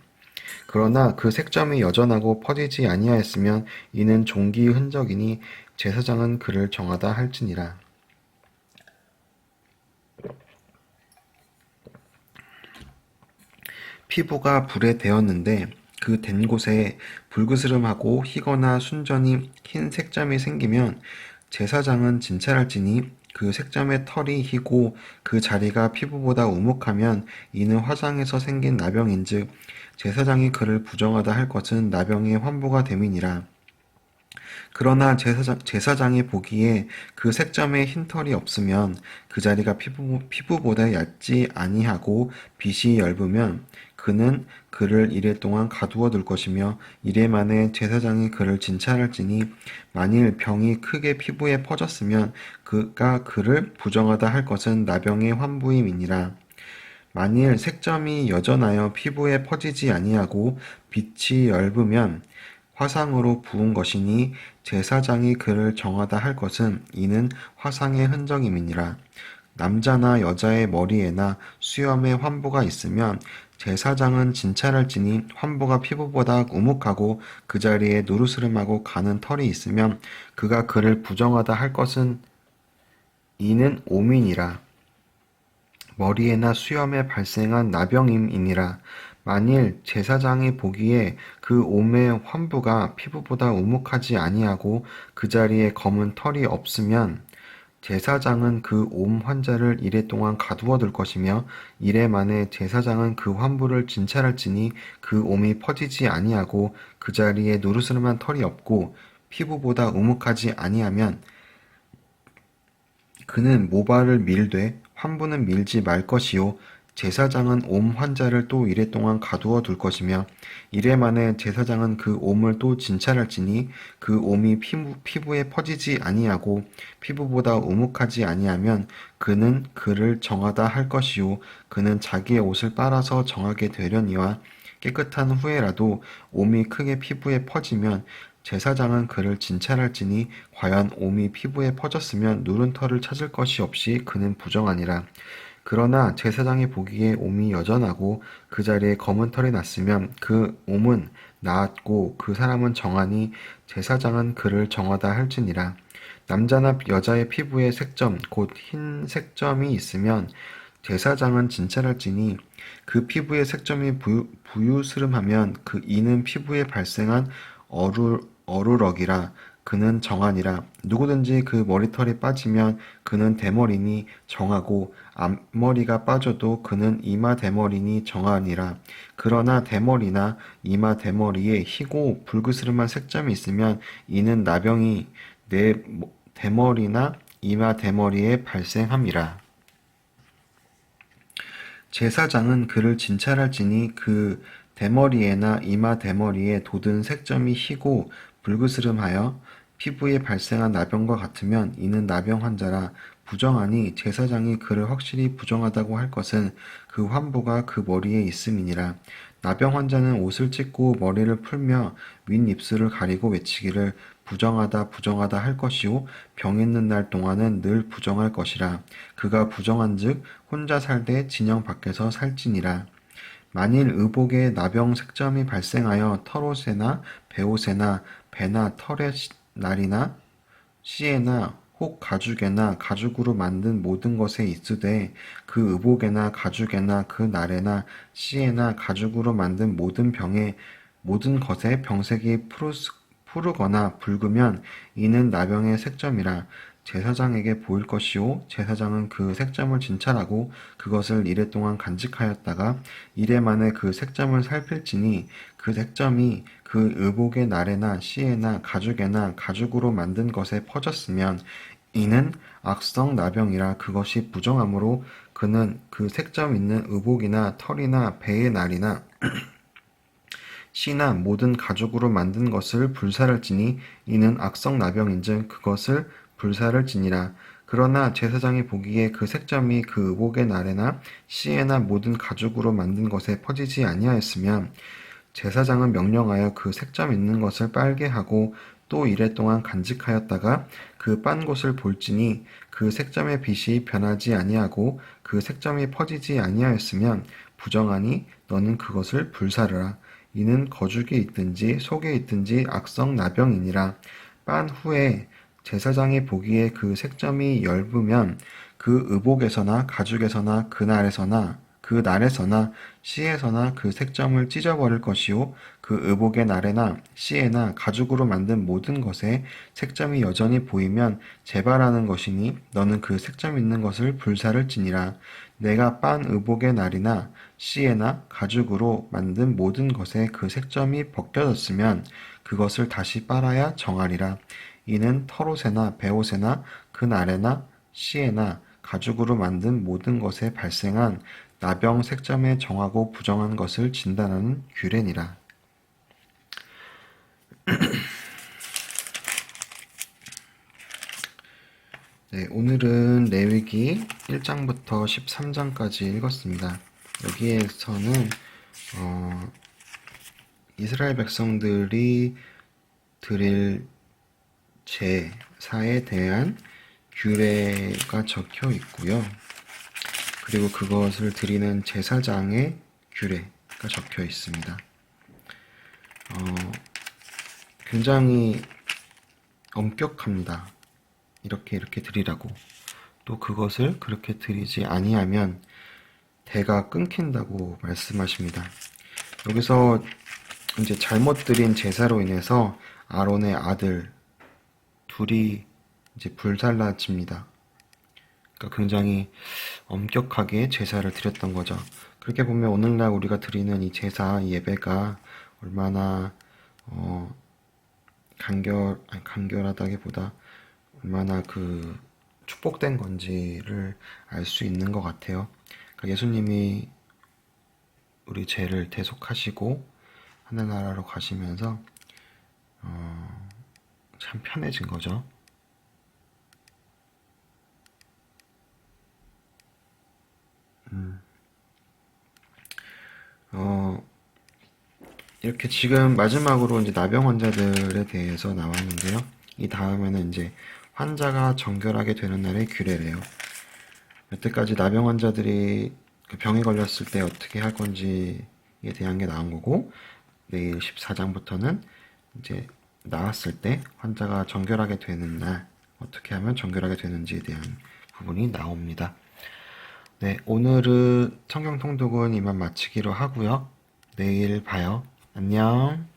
그러나 그 색점이 여전하고 퍼지지 아니하였으면 이는 종기의 흔적이니 제사장은 그를 정하다 할지니라. 피부가 불에 데었는데 그 댄 곳에 불그스름하고 희거나 순전히 흰 색점이 생기면 제사장은 진찰할지니 그 색점의 털이 희고 그 자리가 피부보다 우묵하면 이는 화상에서 생긴 나병인즉 제사장이 그를 부정하다 할 것은 나병의 환부가 됨이니라. 그러나 제사장이 보기에 그 색점에 흰 털이 없으면 그 자리가 피부보다 얇지 아니하고 빛이 엷으면 그는 그를 이레 동안 가두어 둘 것이며 이레 만에 제사장이 그를 진찰할지니 만일 병이 크게 피부에 퍼졌으면 그가 그를 부정하다 할 것은 나병의 환부임이니라. 만일 색점이 여전하여 피부에 퍼지지 아니하고 빛이 엷으면 화상으로 부은 것이니 제사장이 그를 정하다 할 것은 이는 화상의 흔적임이니라. 남자나 여자의 머리에나 수염에 환부가 있으면 제사장은 진찰할지니 환부가 피부보다 우묵하고 그 자리에 노르스름하고 가는 털이 있으면 그가 그를 부정하다 할 것은 이는 오민이라. 머리에나 수염에 발생한 나병임이니라. 만일 제사장이 보기에 그 옴의 환부가 피부보다 우묵하지 아니하고 그 자리에 검은 털이 없으면 제사장은 그 옴 환자를 이레 동안 가두어 둘 것이며 이레 만에 제사장은 그 환부를 진찰할지니 그 옴이 퍼지지 아니하고 그 자리에 누르스름한 털이 없고 피부보다 우묵하지 아니하면 그는 모발을 밀되 환부는 밀지 말 것이요 제사장은 옴 환자를 또 이레 동안 가두어 둘 것이며 이레 만에 제사장은 그 옴을 또 진찰할지니 그 옴이 피부에 퍼지지 아니하고 피부보다 우묵하지 아니하면 그는 그를 정하다 할 것이요 그는 자기의 옷을 빨아서 정하게 되려니와 깨끗한 후에라도 옴이 크게 피부에 퍼지면 제사장은 그를 진찰할지니 과연 옴이 피부에 퍼졌으면 누른 털을 찾을 것이 없이 그는 부정하니라. 그러나 제사장이 보기에 옴이 여전하고 그 자리에 검은 털이 났으면 그 옴은 나았고 그 사람은 정하니 제사장은 그를 정하다 할지니라. 남자나 여자의 피부에 색점 곧 흰 색점이 있으면 제사장은 진찰할지니 그 피부에 색점이 부유스름하면 그 이는 피부에 발생한 어루럭이라 그는 정하니라. 누구든지 그 머리털이 빠지면 그는 대머리니 정하고 앞머리가 빠져도 그는 이마 대머리니 정하니라. 그러나 대머리나 이마 대머리에 희고 불그스름한 색점이 있으면 이는 나병이 내 대머리나 이마 대머리에 발생함이라. 제사장은 그를 진찰할지니 그 대머리에나 이마 대머리에 돋은 색점이 희고 불그스름하여 피부에 발생한 나병과 같으면 이는 나병 환자라. 부정하니 제사장이 그를 확실히 부정하다고 할 것은 그 환부가 그 머리에 있음이니라. 나병 환자는 옷을 찢고 머리를 풀며 윗입술을 가리고 외치기를 부정하다 부정하다 할 것이요 병 있는 날 동안은 늘 부정할 것이라. 그가 부정한즉 혼자 살되 진영 밖에서 살지니라. 만일 의복에 나병 색점이 발생하여 털옷에나 베옷에나 배나 털의 날이나 씨에나 혹 가죽에나 가죽으로 만든 모든 것에 있으되 그 의복에나 가죽에나 그 날에나 씨에나 가죽으로 만든 모든 병에 모든 것에 병색이 푸르거나 붉으면 이는 나병의 색점이라. 제사장에게 보일 것이요 제사장은 그 색점을 진찰하고 그것을 이레 동안 간직하였다가 이레 만에 그 색점을 살필지니 그 색점이 그 의복의 날에나 씨에나 가죽에나 가죽으로 만든 것에 퍼졌으면 이는 악성 나병이라. 그것이 부정하므로 그는 그 색점 있는 의복이나 털이나 배의 날이나 씨나 모든 가죽으로 만든 것을 불사를 지니 이는 악성 나병인즉 그것을 불사를 지니라. 그러나 제사장이 보기에 그 색점이 그 의복의 날에나 씨에나 모든 가죽으로 만든 것에 퍼지지 아니하였으면 제사장은 명령하여 그 색점 있는 것을 빨게 하고 또 이레 동안 간직하였다가 그 빤 곳을 볼지니 그 색점의 빛이 변하지 아니하고 그 색점이 퍼지지 아니하였으면 부정하니 너는 그것을 불사르라. 이는 거죽이 있든지 속에 있든지 악성 나병이니라. 빤 후에 제사장이 보기에 그 색점이 엷으면 그 의복에서나 가죽에서나 그 날에서나 씨에서나 그 색점을 찢어버릴 것이요 그 의복의 날에나 씨에나 가죽으로 만든 모든 것에 색점이 여전히 보이면 재발하는 것이니 너는 그 색점 있는 것을 불사를 지니라. 내가 빤 의복의 날이나 씨에나 가죽으로 만든 모든 것에 그 색점이 벗겨졌으면 그것을 다시 빨아야 정하리라. 이는 털옷에나 베옷에나 그 날에나 씨에나 가죽으로 만든 모든 것에 발생한 나병 색점에 정하고 부정한 것을 진단하는 규례니라. 네, 오늘은 레위기 1장부터 13장까지 읽었습니다. 여기에서는 이스라엘 백성들이 드릴 제사에 대한 규례가 적혀 있고요. 그리고 그것을 드리는 제사장의 규례가 적혀 있습니다. 굉장히 엄격합니다. 이렇게 드리라고. 또 그것을 그렇게 드리지 아니하면 대가 끊긴다고 말씀하십니다. 여기서 이제 잘못 드린 제사로 인해서 아론의 아들 둘이 이제 불살라집니다. 그러니까 굉장히 엄격하게 제사를 드렸던 거죠. 그렇게 보면 오늘날 우리가 드리는 이 제사, 이 예배가 얼마나 간결하다기보다 얼마나 그 축복된 건지를 알 수 있는 것 같아요. 그러니까 예수님이 우리 죄를 대속하시고 하늘나라로 가시면서 참 편해진 거죠. 어, 이렇게 지금 마지막으로 이제 나병 환자들에 대해서 나왔는데요. 이 다음에는 이제 환자가 정결하게 되는 날의 규례래요. 여태까지 나병 환자들이 그 병에 걸렸을 때 어떻게 할 건지에 대한 게 나온 거고, 내일 14장부터는 이제 나았을 때 환자가 정결하게 되는 날, 어떻게 하면 정결하게 되는지에 대한 부분이 나옵니다. 네, 오늘은 성경 통독은 이만 마치기로 하고요. 내일 봐요. 안녕.